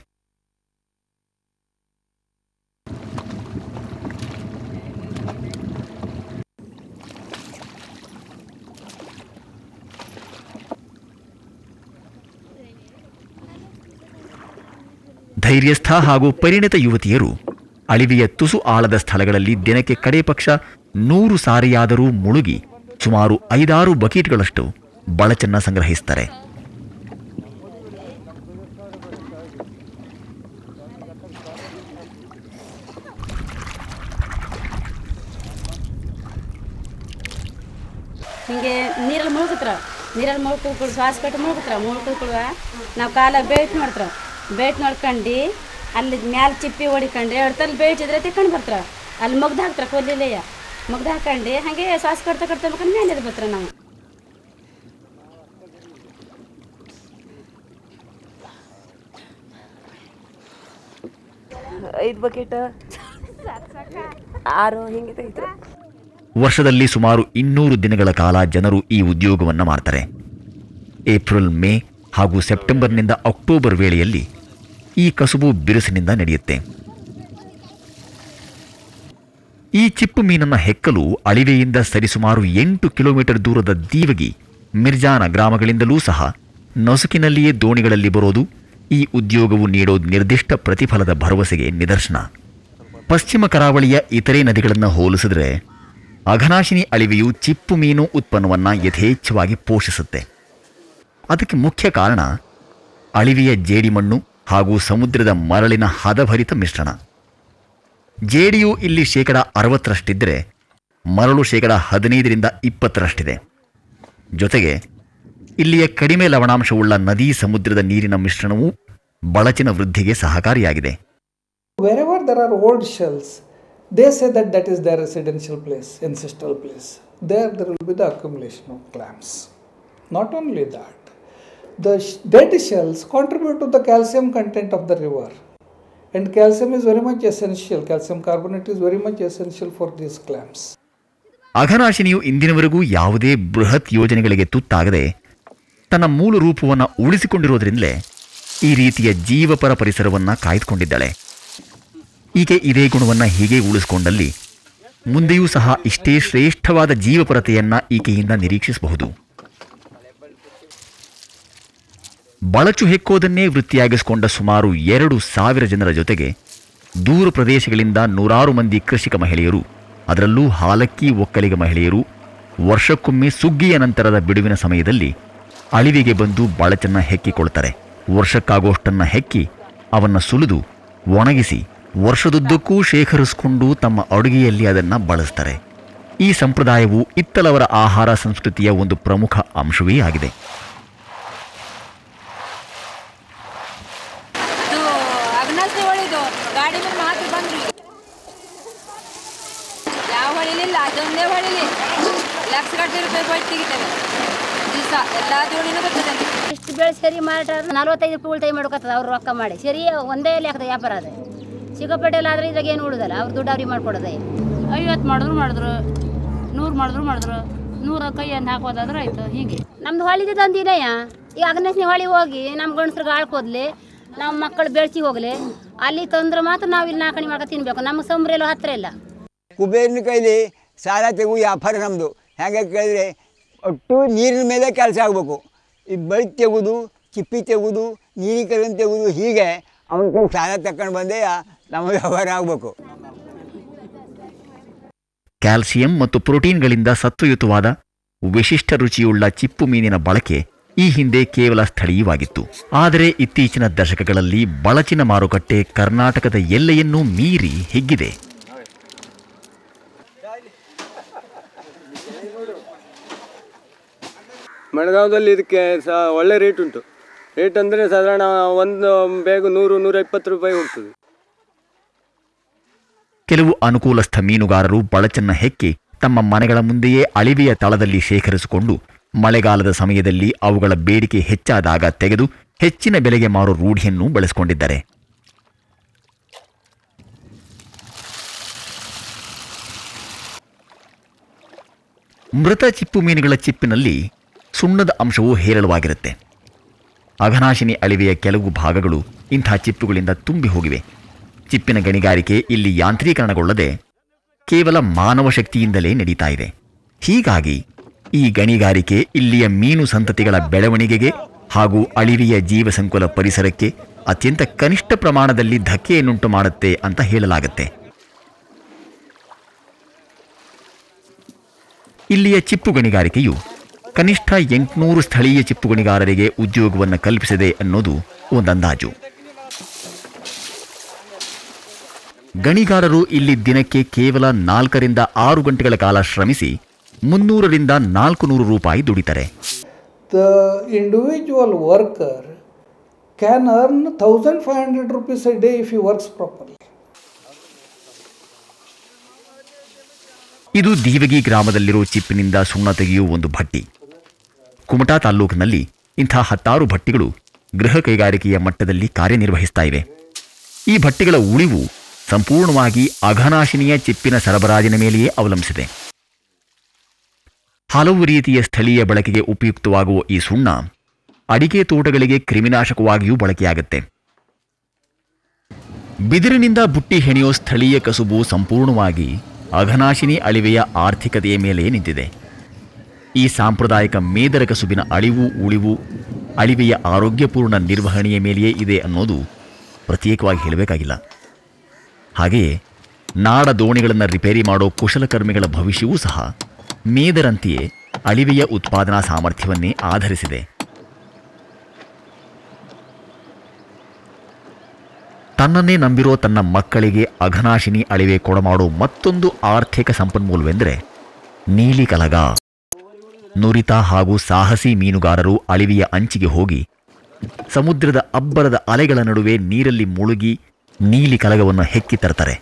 ಧೈರ್ಯಸ್ಥ ಹಾಗೂ ಪರಿಣಿತ ಯುವತಿಯರು ಅಳಿವೆಯ ತುಸು ಆಳದ ಸ್ಥಳಗಳಲ್ಲಿ ದಿನಕ್ಕೆ ಕಡೆ ಪಕ್ಷ 100 ಸಾರಿಯಾದರೂ ಮುಳುಗಿ ಸುಮಾರು 5-6 ಬಕೀಟ್ಗಳಷ್ಟು ಬಳಚನ್ನ ಸಂಗ್ರಹಿಸುತ್ತಾರೆ.
ಹಿಂಗೆ ನೀರಲ್ಲಿ ಮುಳುಗುತ್ರ ಶ್ವಾಸ ಕಟ್ಟು ಮುಳುಗುತ್ತವ ನಾವು ಕಾಲ ಬೇಟ್ ಮಾಡ್ತಾರ. ಬೇಟ್ ನೋಡ್ಕೊಂಡು ಅಲ್ಲಿ ಮ್ಯಾಲ ಚಿಪ್ಪಿ ಹೊಡಿಕೊಂಡು ಎಡ್ತಲ್ಲಿ ಬೇಯ್ತಿದ್ರೆ ತೆಕ್ಕೊಂಡು ಬರ್ತಾರ. ಅಲ್ಲಿ ಮಗ್ದು ಹಾಕ್ತಾರ, ಕೊಲ್ಲಿಲೆಯ ಮಗ್ದು ಹಾಕೊಂಡು ಹಾಗೆ ಶ್ವಾಸ ಕಟ್ತಾ ಮೇಲೆ ಬರ್ತಾರ. ನಾವು
ಐದು ಬಕೆಟ್ 6 ಹಿಂಗೆ ತೆಗಿತಾರೆ.
ವರ್ಷದಲ್ಲಿ ಸುಮಾರು 200 ದಿನಗಳ ಕಾಲ ಜನರು ಈ ಉದ್ಯೋಗವನ್ನು ಮಾಡ್ತಾರೆ. ಏಪ್ರಿಲ್, ಮೇ ಹಾಗೂ ಸೆಪ್ಟೆಂಬರ್ನಿಂದ ಅಕ್ಟೋಬರ್ ವೇಳೆಯಲ್ಲಿ ಈ ಕಸುಬು ಬಿರುಸಿನಿಂದ ನಡೆಯುತ್ತೆ. ಈ ಚಿಪ್ಪು ಮೀನನ್ನು ಹೆಕ್ಕಲು ಅಳಿವೆಯಿಂದ ಸರಿಸುಮಾರು 8 ಕಿಲೋಮೀಟರ್ ದೂರದ ದೀವಗಿ, ಮಿರ್ಜಾನ ಗ್ರಾಮಗಳಿಂದಲೂ ಸಹ ನಸುಕಿನಲ್ಲಿಯೇ ದೋಣಿಗಳಲ್ಲಿ ಬರೋದು ಈ ಉದ್ಯೋಗವು ನೀಡೋ ನಿರ್ದಿಷ್ಟ ಪ್ರತಿಫಲದ ಭರವಸೆಗೆ ನಿದರ್ಶನ. ಪಶ್ಚಿಮ ಕರಾವಳಿಯ ಇತರೆ ನದಿಗಳನ್ನು ಹೋಲಿಸಿದ್ರೆ ಅಘನಾಶಿನಿ ಅಳಿವೆಯು ಚಿಪ್ಪು ಮೀನು ಉತ್ಪನ್ನವನ್ನು ಯಥೇಚ್ಛವಾಗಿ ಪೋಷಿಸುತ್ತೆ. ಅದಕ್ಕೆ ಮುಖ್ಯ ಕಾರಣ ಅಳಿವೆಯ ಜೇಡಿಮಣ್ಣು ಹಾಗೂ ಸಮುದ್ರದ ಮರಳಿನ ಹದಭರಿತ ಮಿಶ್ರಣ. ಜೇಡಿಯು ಇಲ್ಲಿ 60%ರಷ್ಟಿದ್ದರೆ ಮರಳು 15-20% ಜೊತೆಗೆ ಇಲ್ಲಿಯ ಕಡಿಮೆ ಲವಣಾಂಶವುಳ್ಳ ನದಿ ಸಮುದ್ರದ ನೀರಿನ ಮಿಶ್ರಣವು ಬಳಚಿನ ವೃದ್ಧಿಗೆ ಸಹಕಾರಿಯಾಗಿದೆ.
Wherever there are old shells, they say that is their residential place, ancestral place. There will be the accumulation of clams. Not only that, the dead shells contribute to the calcium content of the river. And calcium is very much essential. Calcium carbonate is very much essential for these clams.
ಅಘನಾಶಿನಿಯು ಇಂದಿನವರೆಗೂ ಯಾವುದೇ ಬೃಹತ್ ಯೋಜನೆಗಳಿಗೆ ತುತ್ತಾಗದೆ ತನ್ನ ಮೂಲ ರೂಪವನ್ನು ಉಳಿಸಿಕೊಂಡಿರೋದ್ರಿಂದಲೇ ಈ ರೀತಿಯ ಜೀವಪರ ಪರಿಸರವನ್ನು ಕಾಯ್ದುಕೊಂಡಿದ್ದಾಳೆ. ಈಕೆ ಇದೇ ಗುಣವನ್ನು ಹೀಗೆ ಉಳಿಸಿಕೊಂಡಲ್ಲಿ ಮುಂದೆಯೂ ಸಹ ಇಷ್ಟೇ ಶ್ರೇಷ್ಠವಾದ ಜೀವಪರತೆಯನ್ನ ಈಕೆಯಿಂದ ನಿರೀಕ್ಷಿಸಬಹುದು. ಬಳಚು ಹೆಕ್ಕೋದನ್ನೇ ವೃತ್ತಿಯಾಗಿಸಿಕೊಂಡ ಸುಮಾರು 2,000 ಜನರ ಜೊತೆಗೆ ದೂರ ಪ್ರದೇಶಗಳಿಂದ ನೂರಾರು ಮಂದಿ ಕೃಷಿಕ ಮಹಿಳೆಯರು, ಅದರಲ್ಲೂ ಹಾಲಕ್ಕಿ ಒಕ್ಕಲಿಗ ಮಹಿಳೆಯರು ವರ್ಷಕ್ಕೊಮ್ಮೆ ಸುಗ್ಗಿಯ ನಂತರದ ಬಿಡುವಿನ ಸಮಯದಲ್ಲಿ ಅಳಿವಿಗೆ ಬಂದು ಬಳಚನ್ನ ಹೆಕ್ಕಿಕೊಳ್ತಾರೆ. ವರ್ಷಕ್ಕಾಗೋಷ್ಟನ್ನ ಹೆಕ್ಕಿ ಅವನ್ನ ಸುಲಿದು ಒಣಗಿಸಿ ವರ್ಷದುದ್ದಕ್ಕೂ ಶೇಖರಿಸಿಕೊಂಡು ತಮ್ಮ ಅಡುಗೆಯಲ್ಲಿ ಅದನ್ನು ಬಳಸ್ತಾರೆ. ಈ ಸಂಪ್ರದಾಯವು ಇತ್ತಲವರ ಆಹಾರ ಸಂಸ್ಕೃತಿಯ ಒಂದು ಪ್ರಮುಖ ಅಂಶವೇ ಆಗಿದೆ.
ಇಷ್ಟು ಬೆಳೆ ಸರಿ ಮಾಡ್ರೆ 45 ರೂಪಾಯಿ ಉಳಿತಾಯ ಮಾಡ್ಕೊತದ ಅವ್ರು ರೊಕ್ಕ ಮಾಡಿ ಸರಿ ಒಂದೇ ಲೆಕ್ಕದ ವ್ಯಾಪಾರ ಅದು. ಸಿಕ್ಕಾಪಟ್ಟೆಲ್ಲ ಆದರೆ ಇದ್ರಾಗ ಏನು ಉಳಿದಲ್ಲ, ಅವ್ರು ದುಡ್ಡು ಅವ್ರಿಗೆ ಮಾಡ್ಕೊಡೋದೆ. 50 ಮಾಡಿದ್ರು 100 ಮಾಡಿದ್ರು 100 ಕೈಯನ್ನು ಹಾಕೋದಾದ್ರೆ ಆಯ್ತು. ಹೀಗೆ ನಮ್ದು ಹೊಳಿದೆ ತಂದಿನಯ್ಯ. ಈಗ ಅಗ್ನೇಶ್ನಿ ಹೊಳಿ ಹೋಗಿ ನಮ್ಮ ಗಂಡಸ್ರಿಗೆ ಆಳ್ಕೋದ್ಲಿ, ನಮ್ಮ ಮಕ್ಕಳು ಬೆಳೆಸಿ ಹೋಗ್ಲಿ, ಅಲ್ಲಿ ತಂದ್ರೆ ಮಾತ್ರ ನಾವು ಇಲ್ಲಿ ನಾಲ್ಕಣಿ ಮಾಡ್ಕೊ ತಿನ್ಬೇಕು. ನಮ್ಗೆ ಸಂಬ್ರೆಲ್ಲೂ ಹತ್ತಿರ ಇಲ್ಲ.
ಕುಬೇರನ ಕೈಲಿ ಸಾಲ ತೆಗು ವ್ಯಾಪಾರ ನಮ್ಮದು. ಹೇಗೆ ಕೇಳಿದ್ರೆ ಒಟ್ಟು ನೀರಿನ ಮೇಲೆ ಕೆಲಸ ಆಗಬೇಕು. ಈ ಬಳಿ ತೆಗೆದು ಚಿಪ್ಪಿ ತೆಗೆದು ನೀರಿಗೆ ಕರೆಂಟ್ ತೆಗೆದು ಹೀಗೆ ಅವನ ಕೈ ಸಾಲ ತಗೊಂಡು ಬಂದೇ ನಮ್ಮ ವ್ಯವಹಾರ ಆಗಬೇಕು.
ಕ್ಯಾಲ್ಸಿಯಂ ಮತ್ತು ಪ್ರೋಟೀನ್ಗಳಿಂದ ಸತ್ವಯುತವಾದ ವಿಶಿಷ್ಟ ರುಚಿಯುಳ್ಳ ಚಿಪ್ಪು ಮೀನಿನ ಬಳಕೆ ಈ ಹಿಂದೆ ಕೇವಲ ಸ್ಥಳೀಯವಾಗಿತ್ತು. ಆದರೆ ಇತ್ತೀಚಿನ ದಶಕಗಳಲ್ಲಿ ಬಳಚಿನ ಮಾರುಕಟ್ಟೆ ಕರ್ನಾಟಕದ ಎಲ್ಲೆಯನ್ನೂ ಮೀರಿ ಹಿಗ್ಗಿದೆ.
ಮಳೆಗಾಲದಲ್ಲಿ ಇದಕ್ಕೆ ಒಳ್ಳೆ ರೇಟ್ ಉಂಟು. ರೇಟ್ ಅಂದರೆ ಸಾಧಾರಣ ಒಂದು ಬೇಗ 100-120 ರೂಪಾಯಿ ಹೋಗ್ತದೆ.
ಕೆಲವು ಅನುಕೂಲಸ್ಥ ಮೀನುಗಾರರು ಬಳಚನ್ನ ಹೆಕ್ಕಿ ತಮ್ಮ ಮನೆಗಳ ಮುಂದೆಯೇ ಅಳಿವೆಯ ತಳದಲ್ಲಿ ಶೇಖರಿಸಿಕೊಂಡು ಮಳೆಗಾಲದ ಸಮಯದಲ್ಲಿ ಅವುಗಳ ಬೇಡಿಕೆ ಹೆಚ್ಚಾದಾಗ ತೆಗೆದು ಹೆಚ್ಚಿನ ಬೆಲೆಗೆ ಮಾರೋ ರೂಢಿಯನ್ನು ಬೆಳೆಸಿಕೊಂಡಿದ್ದಾರೆ. ಮೃತ ಚಿಪ್ಪು ಮೀನುಗಳ ಚಿಪ್ಪಿನಲ್ಲಿ ಸುಣ್ಣದ ಅಂಶವು ಹೇರಳವಾಗಿರುತ್ತೆ. ಅಘನಾಶಿನಿ ಅಳಿವೆಯ ಕೆಲವು ಭಾಗಗಳು ಇಂಥ ಚಿಪ್ಪುಗಳಿಂದ ತುಂಬಿ ಹೋಗಿವೆ. ಚಿಪ್ಪಿನ ಗಣಿಗಾರಿಕೆ ಇಲ್ಲಿ ಯಾಂತ್ರೀಕರಣಗೊಳ್ಳದೆ ಕೇವಲ ಮಾನವ ಶಕ್ತಿಯಿಂದಲೇ ನಡೀತಾ ಇದೆ. ಹೀಗಾಗಿ ಈ ಗಣಿಗಾರಿಕೆ ಇಲ್ಲಿಯ ಮೀನು ಸಂತತಿಗಳ ಬೆಳವಣಿಗೆಗೆ ಹಾಗೂ ಅಳಿವೆಯ ಜೀವಸಂಕುಲ ಪರಿಸರಕ್ಕೆ ಅತ್ಯಂತ ಕನಿಷ್ಠ ಪ್ರಮಾಣದಲ್ಲಿ ಧಕ್ಕೆಯನ್ನುಂಟು ಮಾಡುತ್ತೆ ಅಂತ ಹೇಳಲಾಗುತ್ತೆ. ಇಲ್ಲಿಯ ಚಿಪ್ಪು ಗಣಿಗಾರಿಕೆಯು ಕನಿಷ್ಠ 800 ಸ್ಥಳೀಯ ಚಿಪ್ಪು ಗಣಿಗಾರರಿಗೆ ಉದ್ಯೋಗವನ್ನು ಕಲ್ಪಿಸಿದೆ ಅನ್ನೋದು ಒಂದು ಅಂದಾಜು. ಗಣಿಗಾರರು ಇಲ್ಲಿ ದಿನಕ್ಕೆ ಕೇವಲ 4ರಿಂದ 6 ಗಂಟೆಗಳ ಕಾಲ ಶ್ರಮಿಸಿ 300ರಿಂದ 400 ರೂಪಾಯಿ ದುಡಿತಾರೆ.
The individual worker can earn 1,500 rupees a day if he works properly.
ಇದು ದೀವಗಿ ಗ್ರಾಮದಲ್ಲಿರೋ ಚಿಪ್ಪಿನಿಂದ ಸುಣ್ಣ ತೆಗೆಯುವ ಒಂದು ಭಟ್ಟಿ. ಕುಮಟಾ ತಾಲ್ಲೂಕಿನಲ್ಲಿ ಇಂಥ 10 ಭಟ್ಟಿಗಳು ಗೃಹ ಕೈಗಾರಿಕೆಯ ಮಟ್ಟದಲ್ಲಿ ಕಾರ್ಯನಿರ್ವಹಿಸ್ತಾ ಇವೆ. ಈ ಭಟ್ಟಿಗಳ ಉಳಿವು ಸಂಪೂರ್ಣವಾಗಿ ಅಘನಾಶಿನಿಯ ಚಿಪ್ಪಿನ ಸರಬರಾಜಿನ ಮೇಲೆಯೇ ಅವಲಂಬಿಸಿದೆ. ಹಲವು ರೀತಿಯ ಸ್ಥಳೀಯ ಬಳಕೆಗೆ ಉಪಯುಕ್ತವಾಗುವ ಈ ಸುಣ್ಣ ಅಡಿಕೆ ತೋಟಗಳಿಗೆ ಕ್ರಿಮಿನಾಶಕವಾಗಿಯೂ ಬಳಕೆಯಾಗುತ್ತೆ. ಬಿದಿರಿನಿಂದ ಬುಟ್ಟಿ ಹೆಣೆಯೋ ಸ್ಥಳೀಯ ಕಸುಬು ಸಂಪೂರ್ಣವಾಗಿ ಅಘನಾಶಿನಿ ಅಳಿವೆಯ ಆರ್ಥಿಕತೆಯ ಮೇಲೆ ನಿಂತಿದೆ. ಈ ಸಾಂಪ್ರದಾಯಿಕ ಮೇದರ ಕಸುಬಿನ ಅಳಿವು ಉಳಿವು ಅಳಿವೆಯ ಆರೋಗ್ಯಪೂರ್ಣ ನಿರ್ವಹಣೆಯ ಮೇಲೆಯೇ ಇದೆ ಅನ್ನೋದು ಪ್ರತ್ಯೇಕವಾಗಿ ಹೇಳಬೇಕಾಗಿಲ್ಲ. ಹಾಗೆಯೇ ನಾಡ ದೋಣಿಗಳನ್ನು ರಿಪೇರಿ ಮಾಡೋ ಕುಶಲಕರ್ಮಿಗಳ ಭವಿಷ್ಯವೂ ಸಹ ಮೇದರಂತೆಯೇ ಅಳಿವೆಯ ಉತ್ಪಾದನಾ ಸಾಮರ್ಥ್ಯವನ್ನೇ ಆಧರಿಸಿದೆ. ತನ್ನನ್ನೇ ನಂಬಿರೋ ತನ್ನ ಮಕ್ಕಳಿಗೆ ಅಘನಾಶಿನಿ ಅಳಿವೆ ಕೊಡಮಾಡೋ ಮತ್ತೊಂದು ಆರ್ಥಿಕ ಸಂಪನ್ಮೂಲವೆಂದರೆ ನೀಲಿ ಕಲಗ. ನುರಿತ ಹಾಗೂ ಸಾಹಸಿ ಮೀನುಗಾರರು ಅಳಿವೆಯ ಅಂಚಿಗೆ ಹೋಗಿ ಸಮುದ್ರದ ಅಬ್ಬರದ ಅಲೆಗಳ ನಡುವೆ ನೀರಲ್ಲಿ ಮುಳುಗಿ ನೀಲಿ ಕಲಗವನ್ನು ಹೆಕ್ಕಿ ತರ್ತಾರೆ.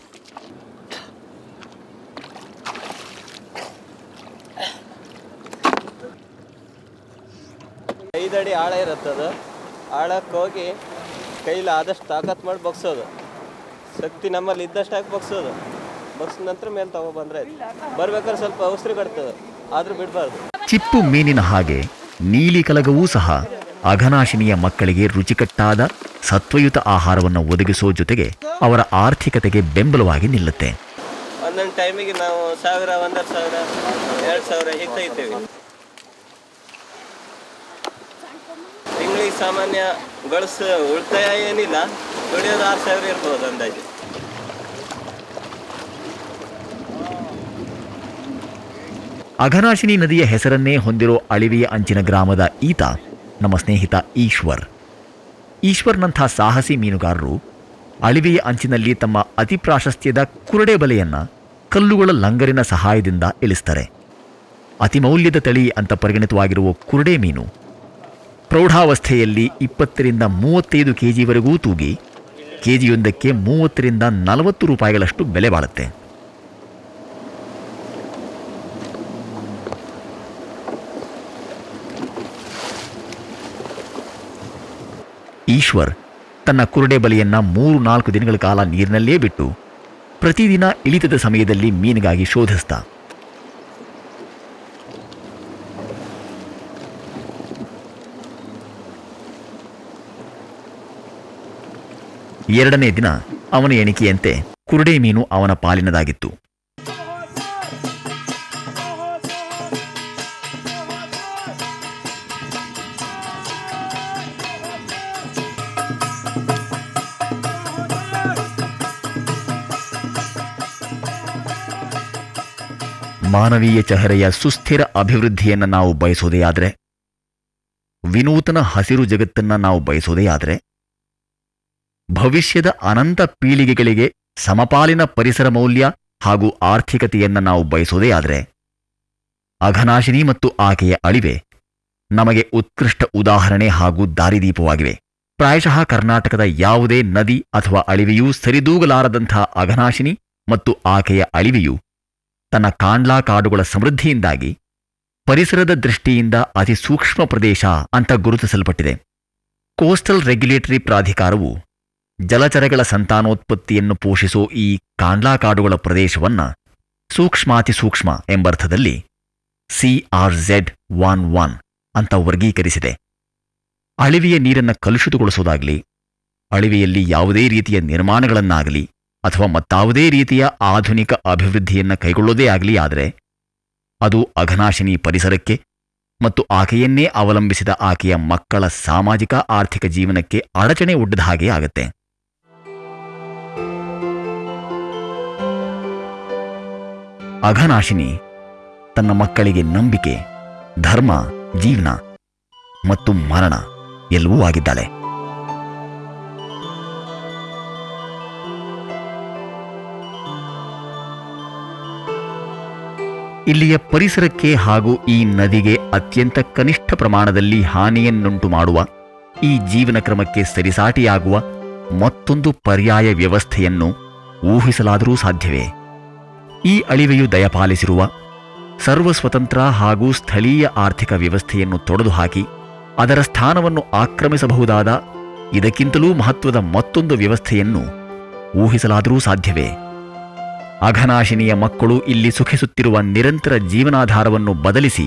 ಐದಡಿ ಆಳ ಇರುತ್ತದು. ಆಳಕ್ಕೆ ಹೋಗಿ ಕೈಲಿ ಆದಷ್ಟು ತಾಕತ್ ಮಾಡಿ ಬಗ್ಸೋದು. ಶಕ್ತಿ ನಮ್ಮಲ್ಲಿ ಇದ್ದಷ್ಟಾಗಿ ಬಗ್ಸೋದು. ಬಗ್ಸಿದ ನಂತರ ಮೇಲೆ ತಗೊಬಂದ್ರೆ ಬರ್ಬೇಕಾದ್ರೆ ಸ್ವಲ್ಪ ಅವಸರ ಕಟ್ತದೆ, ಆದ್ರೂ ಬಿಡಬಾರ್ದು.
ಚಿಪ್ಪು ಮೀನಿನ ಹಾಗೆ ನೀಲಿ ಕಲಗವೂ ಸಹ ಅಘನಾಶಿನಿಯ ಮಕ್ಕಳಿಗೆ ರುಚಿಕಟ್ಟಾದ ಸತ್ವಯುತ ಆಹಾರವನ್ನು ಒದಗಿಸೋ ಜೊತೆಗೆ ಅವರ ಆರ್ಥಿಕತೆಗೆ ಬೆಂಬಲವಾಗಿ ನಿಲ್ಲುತ್ತೆ.
ಒಂದೊಂದು ಟೈಮಿಗೆ ನಾವು 1000, 1500, 2000 ಹೀಗೆ ತೆಗಿತೇವೆ. ತಿಂಗಳಿಗೆ ಸಾಮಾನ್ಯ ಉಳಿತಾಯ ಏನಿಲ್ಲ, ದುಡಿಯೋದು 6000 ಇರ್ಬೋದು ಅಂದಾಜು.
ಅಘನಾಶಿನಿ ನದಿಯ ಹೆಸರನ್ನೇ ಹೊಂದಿರೋ ಅಳಿವೆಯ ಅಂಚಿನ ಗ್ರಾಮದ ಈತ ನಮ್ಮ ಸ್ನೇಹಿತ ಈಶ್ವರ್ನಂಥ ಸಾಹಸಿ ಮೀನುಗಾರರು ಅಳಿವೆಯ ಅಂಚಿನಲ್ಲಿ ತಮ್ಮ ಅತಿ ಪ್ರಾಶಸ್ತ್ಯದ ಕುರುಡೆ ಬಲೆಯನ್ನು ಕಲ್ಲುಗಳ ಲಂಗರಿನ ಸಹಾಯದಿಂದ ಇಳಿಸ್ತಾರೆ. ಅತಿ ಮೌಲ್ಯದ ತಳಿ ಅಂತ ಪರಿಗಣಿತವಾಗಿರುವ ಕುರುಡೆ ಮೀನು ಪ್ರೌಢಾವಸ್ಥೆಯಲ್ಲಿ 20 ರಿಂದ 35 ಕೆಜಿವರೆಗೂ ತೂಗಿ ಕೆಜಿಯೊಂದಕ್ಕೆ 30 ರಿಂದ 40 ರೂಪಾಯಿಗಳಷ್ಟು ಬೆಲೆ ಬಾಳುತ್ತೆ. ಈಶ್ವರ್ ತನ್ನ ಕುರುಡೆ ಬಲೆಯನ್ನು 3-4 ದಿನಗಳ ಕಾಲ ನೀರಿನಲ್ಲೇ ಬಿಟ್ಟು ಪ್ರತಿದಿನ ಇಳಿತದ ಸಮಯದಲ್ಲಿ ಮೀನಿಗಾಗಿ ಶೋಧಿಸ್ತಾ. ಎರಡನೇ ದಿನ ಅವನ ಎಣಿಕೆಯಂತೆ ಕುರುಡೆ ಮೀನು ಅವನ ಪಾಲಿನದಾಗಿತ್ತು. ಮಾನವೀಯ ಚಹರೆಯ ಸುಸ್ಥಿರ ಅಭಿವೃದ್ಧಿಯನ್ನು ನಾವು ಬಯಸೋದೇ ಆದರೆ, ವಿನೂತನ ಹಸಿರು ಜಗತ್ತನ್ನು ನಾವು ಬಯಸೋದೇ ಆದರೆ, ಭವಿಷ್ಯದ ಅನಂತ ಪೀಳಿಗೆಗಳಿಗೆ ಸಮಪಾಲಿನ ಪರಿಸರ ಮೌಲ್ಯ ಹಾಗೂ ಆರ್ಥಿಕತೆಯನ್ನು ನಾವು ಬಯಸೋದೇ ಆದರೆ, ಅಘನಾಶಿನಿ ಮತ್ತು ಆಕೆಯ ಅಳಿವೆ ನಮಗೆ ಉತ್ಕೃಷ್ಟ ಉದಾಹರಣೆ ಹಾಗೂ ದಾರಿದೀಪವಾಗಿವೆ. ಪ್ರಾಯಶಃ ಕರ್ನಾಟಕದ ಯಾವುದೇ ನದಿ ಅಥವಾ ಅಳಿವೆಯೂ ಸರಿದೂಗಲಾರದಂಥ ಅಘನಾಶಿನಿ ಮತ್ತು ಆಕೆಯ ಅಳಿವೆಯು ತನ್ನ ಕಾಂಡ್ಲಾ ಕಾಡುಗಳ ಸಮೃದ್ಧಿಯಿಂದಾಗಿ ಪರಿಸರದ ದೃಷ್ಟಿಯಿಂದ ಅತಿ ಸೂಕ್ಷ್ಮ ಪ್ರದೇಶ ಅಂತ ಗುರುತಿಸಲ್ಪಟ್ಟಿದೆ. ಕೋಸ್ಟಲ್ ರೆಗ್ಯುಲೇಟರಿ ಪ್ರಾಧಿಕಾರವು ಜಲಚರಗಳ ಸಂತಾನೋತ್ಪತ್ತಿಯನ್ನು ಪೋಷಿಸೋ ಈ ಕಾಂಡ್ಲಾ ಕಾಡುಗಳ ಪ್ರದೇಶವನ್ನು ಸೂಕ್ಷ್ಮಾತಿ ಸೂಕ್ಷ್ಮ ಎಂಬರ್ಥದಲ್ಲಿ CRZ11 ಅಂತ ವರ್ಗೀಕರಿಸಿದೆ. ಅಳಿವೆಯ ನೀರನ್ನು ಕಲುಷಿತಗೊಳಿಸೋದಾಗಲಿ, ಅಳಿವೆಯಲ್ಲಿ ಯಾವುದೇ ರೀತಿಯ ನಿರ್ಮಾಣಗಳನ್ನಾಗಲಿ ಅಥವಾ ಮತ್ತಾವುದೇ ರೀತಿಯ ಆಧುನಿಕ ಅಭಿವೃದ್ಧಿಯನ್ನು ಕೈಗೊಳ್ಳೋದೇ ಆಗಲಿ ಆದರೆ ಅದು ಅಘನಾಶಿನಿ ಪರಿಸರಕ್ಕೆ ಮತ್ತು ಆಕೆಯನ್ನೇ ಅವಲಂಬಿಸಿದ ಆಕೆಯ ಮಕ್ಕಳ ಸಾಮಾಜಿಕ ಆರ್ಥಿಕ ಜೀವನಕ್ಕೆ ಅಡಚಣೆ ಒಡ್ಡದ ಹಾಗೆ ಆಗತ್ತೆ. ಅಘನಾಶಿನಿ ತನ್ನ ಮಕ್ಕಳಿಗೆ ನಂಬಿಕೆ, ಧರ್ಮ, ಜೀವನ ಮತ್ತು ಮರಣ ಎಲ್ಲವೂ ಆಗಿದ್ದಾಳೆ. ಇಲ್ಲಿಯ ಪರಿಸರಕ್ಕೆ ಹಾಗೂ ಈ ನದಿಗೆ ಅತ್ಯಂತ ಕನಿಷ್ಠ ಪ್ರಮಾಣದಲ್ಲಿ ಹಾನಿಯನ್ನುಂಟು ಮಾಡುವ ಈ ಜೀವನ ಕ್ರಮಕ್ಕೆ ಸರಿಸಾಟಿಯಾಗುವ ಮತ್ತೊಂದು ಪರ್ಯಾಯ ವ್ಯವಸ್ಥೆಯನ್ನು ಊಹಿಸಲಾದರೂ ಸಾಧ್ಯವೇ? ಈ ಅಳಿವೆಯು ದಯಪಾಲಿಸಿರುವ ಸರ್ವಸ್ವತಂತ್ರ ಹಾಗೂ ಸ್ಥಳೀಯ ಆರ್ಥಿಕ ವ್ಯವಸ್ಥೆಯನ್ನು ತೊಡೆದುಹಾಕಿ ಅದರ ಸ್ಥಾನವನ್ನು ಆಕ್ರಮಿಸಬಹುದಾದ ಇದಕ್ಕಿಂತಲೂ ಮಹತ್ವದ ಮತ್ತೊಂದು ವ್ಯವಸ್ಥೆಯನ್ನು ಊಹಿಸಲಾದರೂ ಸಾಧ್ಯವೇ? ಅಘನಾಶಿನಿಯ ಮಕ್ಕಳು ಇಲ್ಲಿ ಸುಖಿಸುತ್ತಿರುವ ನಿರಂತರ ಜೀವನಾಧಾರವನ್ನು ಬದಲಿಸಿ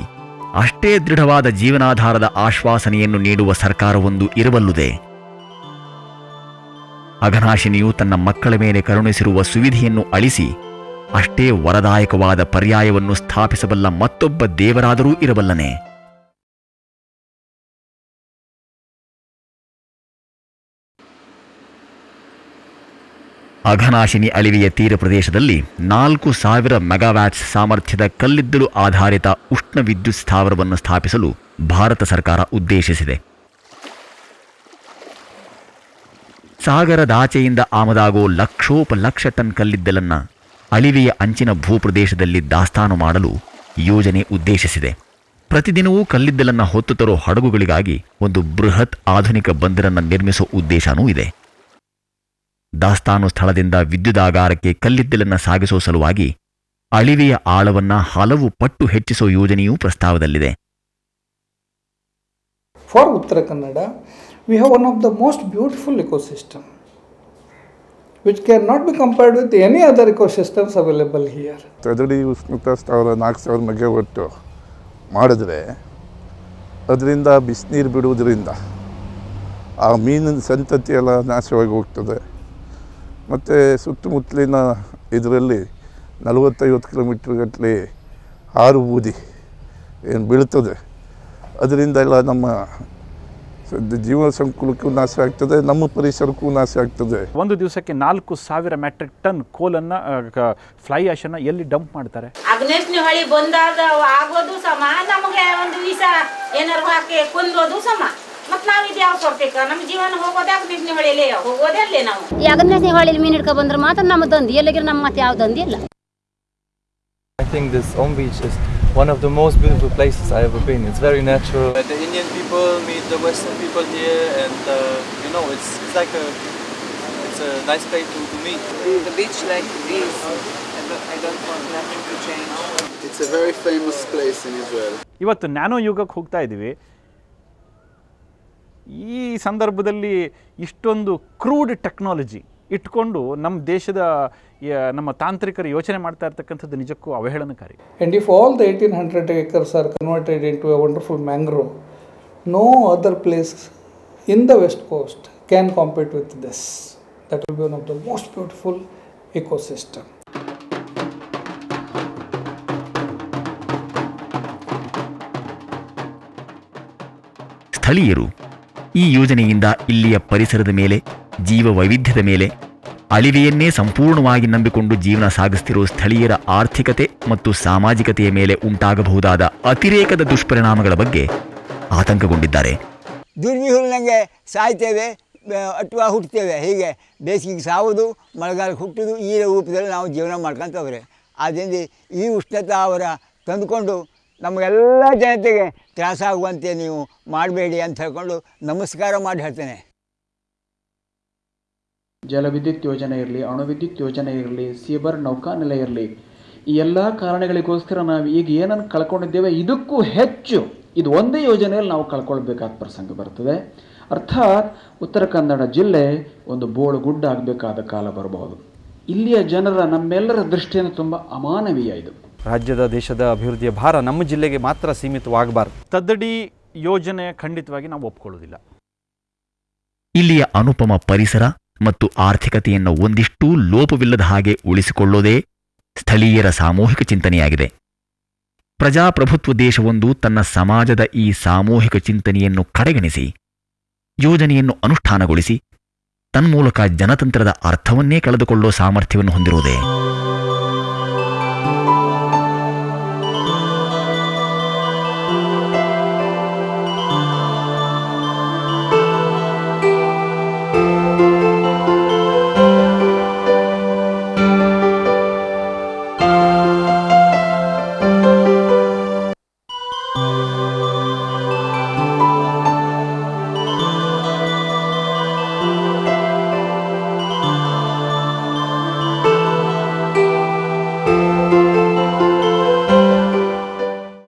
ಅಷ್ಟೇ ದೃಢವಾದ ಜೀವನಾಧಾರದ ಆಶ್ವಾಸನೆಯನ್ನು ನೀಡುವ ಸರ್ಕಾರವೊಂದು ಇರಬಲ್ಲುದೇ? ಅಘನಾಶಿನಿಯು ತನ್ನ ಮಕ್ಕಳ ಮೇಲೆ ಕರುಣಿಸಿರುವ ಸುವಿಧೆಯನ್ನು ಅಳಿಸಿ ಅಷ್ಟೇ ವರದಾಯಕವಾದ ಪರ್ಯಾಯವನ್ನು ಸ್ಥಾಪಿಸಬಲ್ಲ ಮತ್ತೊಬ್ಬ ದೇವರಾದರೂ ಇರಬಲ್ಲನೆ? ಅಘನಾಶಿನಿ ಅಳಿವೆಯ ತೀರ ಪ್ರದೇಶದಲ್ಲಿ 4000 ಮೆಗಾವ್ಯಾಟ್ಸ್ ಸಾಮರ್ಥ್ಯದ ಕಲ್ಲಿದ್ದಲು ಆಧಾರಿತ ಉಷ್ಣ ವಿದ್ಯುತ್ ಸ್ಥಾವರವನ್ನು ಸ್ಥಾಪಿಸಲು ಭಾರತ ಸರ್ಕಾರ ಉದ್ದೇಶಿಸಿದೆ. ಸಾಗರದಾಚೆಯಿಂದ ಆಮದಾಗೋ ಲಕ್ಷೋಪಲಕ್ಷ ಟನ್ ಕಲ್ಲಿದ್ದಲನ್ನು ಅಳಿವೆಯ ಅಂಚಿನ ಭೂಪ್ರದೇಶದಲ್ಲಿ ದಾಸ್ತಾನು ಮಾಡಲು ಯೋಜನೆ ಉದ್ದೇಶಿಸಿದೆ. ಪ್ರತಿದಿನವೂ ಕಲ್ಲಿದ್ದಲನ್ನು ಹೊತ್ತು ತರೋ ಹಡಗುಗಳಿಗಾಗಿ ಒಂದು ಬೃಹತ್ ಆಧುನಿಕ ಬಂದರನ್ನು ನಿರ್ಮಿಸುವ ಉದ್ದೇಶನೂ ಇದೆ. ದಾಸ್ತಾನು ಸ್ಥಳದಿಂದ ವಿದ್ಯುದಾಗಾರಕ್ಕೆ ಕಲ್ಲಿದ್ದಲನ್ನು ಸಾಗಿಸುವ ಸಲುವಾಗಿ ಅಳಿವೆಯ ಆಳವನ್ನು ಹಲವು ಪಟ್ಟು ಹೆಚ್ಚಿಸುವ ಯೋಜನೆಯೂ ಪ್ರಸ್ತಾವದಲ್ಲಿದೆ.
For Uttara Kannada, we have one of the most beautiful ecosystem which cannot be compared with any other ecosystems available here.
Tadadi ಉಷ್ಣತಾ ಸ್ಥಾವರ 4000 ಮೆಗಾವಾಟ್ ಮಾಡಿದ್ರೆ ಅದರಿಂದ ಬಿಸಿನೀರು ಬಿಡುವುದರಿಂದ ಆ ಮೀನಿನ ಸಂತತಿ ಎಲ್ಲ ನಾಶವಾಗಿ ಹೋಗ್ತದೆ. ಮತ್ತು ಸುತ್ತಮುತ್ತಲಿನ ಇದರಲ್ಲಿ 40-50 ಕಿಲೋಮೀಟ್ರ್ ಹಾರು ಬೂದಿ ಏನು ಬೀಳ್ತದೆ, ಅದರಿಂದೆಲ್ಲ ನಮ್ಮ ಜೀವನ ಸಂಕುಲಕ್ಕೂ ನಾಶ ಆಗ್ತದೆ, ನಮ್ಮ ಪರಿಸರಕ್ಕೂ ನಾಶ ಆಗ್ತದೆ.
ಒಂದು ದಿವಸಕ್ಕೆ 4,000 ಮೆಟ್ರಿಕ್ ಟನ್ ಕೋಲನ್ನು ಫ್ಲೈ ಆಶನ್ನು ಎಲ್ಲಿ ಡಂಪ್ ಮಾಡ್ತಾರೆ?
ಅಗ್ನೇಶ್ನಿ ಹೊಳಿ ಬಂದಾಗ ಆಗೋದು ಸಮ, ನಮಗೆ ಒಂದು ವೀಸ ಏನಾರು ಹಾಕಿ ಕೊಂದೋದು ಸಮ. ಮತ್ತೆ ನಾವು ಇದು ಯಾವ ಕೊಡ್ಬೇಕು? ನಮ್ಮ ಜೀವನ ಹೋಗೋದೇ ಅಗ್ನೇಶ್ನಿ ಹೊಳಿಯಲ್ಲಿ, ಹೋಗೋದೇ ಅಲ್ಲೇ ನಾವು.
ಈ ಅಗ್ನೇಶ್ನಿ ಹೊಳಿಲಿ ಮೀನು ಹಿಡ್ಕೊ ಬಂದ್ರೆ ಮಾತ್ರ ನಮ್ಮ ದಂಧಿ, ಎಲ್ಲಿಗಿರ ನಮ್ಮ ಮತ್ತೆ ಯಾವ ದಂಧಿ ಇಲ್ಲ.
I think this Om Beach is one of the most beautiful places I ever been. It's very natural.
The Indian people meet the Western people here, and you know, it's like it's a nice place to meet.
The beach like this, I don't want nothing to change.
It's a very famous place in Israel.
ಇವತ್ತು ನ್ಯಾನೋ ಯುಗಕ್ಕೆ ಹೋಗ್ತಾ ಇದ್ದೀವಿ. ಈ ಸಂದರ್ಭದಲ್ಲಿ ಇಷ್ಟೊಂದು ಕ್ರೂಡ್ ಟೆಕ್ನಾಲಜಿ ಇಟ್ಕೊಂಡು ನಮ್ಮ ದೇಶದ ನಮ್ಮ ತಾಂತ್ರಿಕರು ಯೋಚನೆ ಮಾಡ್ತಾ ಇರ್ತಕ್ಕಂಥದ್ದು ನಿಜಕ್ಕೂ ಅವಹೇಳನಕಾರಿ.
And if all the 1800 acres are converted into a wonderful mangrove, no other place in the west coast can compete with this. That will be one of the most beautiful ecosystem.
ಸ್ಥಳೀಯರು ಈ ಯೋಜನೆಯಿಂದ ಇಲ್ಲಿಯ ಪರಿಸರದ ಮೇಲೆ, ಜೀವ ವೈವಿಧ್ಯದ ಮೇಲೆ, ಅಳಿವೆಯನ್ನೇ ಸಂಪೂರ್ಣವಾಗಿ ನಂಬಿಕೊಂಡು ಜೀವನ ಸಾಗಿಸ್ತಿರೋ ಸ್ಥಳೀಯರ ಆರ್ಥಿಕತೆ ಮತ್ತು ಸಾಮಾಜಿಕತೆಯ ಮೇಲೆ ಉಂಟಾಗಬಹುದಾದ ಅತಿರೇಕದ ದುಷ್ಪರಿಣಾಮಗಳ ಬಗ್ಗೆ ಆತಂಕಗೊಂಡಿದ್ದಾರೆ.
ದುರ್ವಿಹುಲ್ನಂಗೆ ಸಾಯ್ತೇವೆ ಅಥವಾ ಹುಟ್ಟುತ್ತೇವೆ, ಹೀಗೆ ಬೇಸಿಗೆಗೆ ಸಾವುದು, ಮಳೆಗಾಲಕ್ಕೆ ಹುಟ್ಟೋದು, ಈ ರೂಪದಲ್ಲಿ ನಾವು ಜೀವನ ಮಾಡ್ಕೊತವ್ರೆ. ಆದ್ದರಿಂದ ಈ ಉಷ್ಣತೆ ಅವರ ತಂದುಕೊಂಡು ನಮಗೆಲ್ಲ ಜನತೆಗೆ ತ್ರಾಸಾಗುವಂತೆ ನೀವು ಮಾಡಬೇಡಿ ಅಂತ ಹೇಳ್ಕೊಂಡು ನಮಸ್ಕಾರ ಮಾಡಿ ಹೇಳ್ತೇನೆ.
ಜಲವಿದ್ಯುತ್ ಯೋಜನೆ ಇರಲಿ, ಅಣುವಿದ್ಯುತ್ ಯೋಜನೆ ಇರಲಿ, ಸೀಬರ್ ನೌಕಾನೆಲೆ ಇರಲಿ, ಈ ಎಲ್ಲ ಕಾರಣಗಳಿಗೋಸ್ಕರ ನಾವು ಈಗ ಏನನ್ನು ಕಳ್ಕೊಂಡಿದ್ದೇವೆ ಇದಕ್ಕೂ ಹೆಚ್ಚು ಇದು ಒಂದೇ ಯೋಜನೆಯಲ್ಲಿ ನಾವು ಕಳ್ಕೊಳ್ಬೇಕಾದ ಪ್ರಸಂಗ ಬರ್ತದೆ. ಅರ್ಥಾತ್ ಉತ್ತರ ಕನ್ನಡ ಜಿಲ್ಲೆ ಒಂದು ಬೋಳು ಗುಡ್ಡ ಆಗಬೇಕಾದ ಕಾಲ ಬರಬಹುದು. ಇಲ್ಲಿಯ ಜನರ ನಮ್ಮೆಲ್ಲರ ದೃಷ್ಟಿಯನ್ನು ತುಂಬ ಅಮಾನವೀಯ ಇದು.
ರಾಜ್ಯದ ದೇಶದ ಅಭಿವೃದ್ಧಿಯ ಭಾರ ನಮ್ಮ ಜಿಲ್ಲೆಗೆ ಮಾತ್ರ ಸೀಮಿತವಾಗಬಾರ್ದು. ತದ್ದಡಿ ಯೋಜನೆ ಖಂಡಿತವಾಗಿ ನಾವು ಒಪ್ಕೊಳ್ಳೋದಿಲ್ಲ.
ಇಲ್ಲಿಯ ಅನುಪಮ ಪರಿಸರ ಮತ್ತು ಆರ್ಥಿಕತೆಯನ್ನು ಒಂದಿಷ್ಟೂ ಲೋಪವಿಲ್ಲದ ಹಾಗೆ ಉಳಿಸಿಕೊಳ್ಳೋದೇ ಸ್ಥಳೀಯರ ಸಾಮೂಹಿಕ ಚಿಂತನೆಯಾಗಿದೆ. ಪ್ರಜಾಪ್ರಭುತ್ವ ದೇಶವೊಂದು ತನ್ನ ಸಮಾಜದ ಈ ಸಾಮೂಹಿಕ ಚಿಂತನೆಯನ್ನು ಕಡೆಗಣಿಸಿ ಯೋಜನೆಯನ್ನು ಅನುಷ್ಠಾನಗೊಳಿಸಿ ತನ್ಮೂಲಕ ಜನತಂತ್ರದ ಅರ್ಥವನ್ನೇ ಕಳೆದುಕೊಳ್ಳೋ ಸಾಮರ್ಥ್ಯವನ್ನು ಹೊಂದಿರುವುದೇ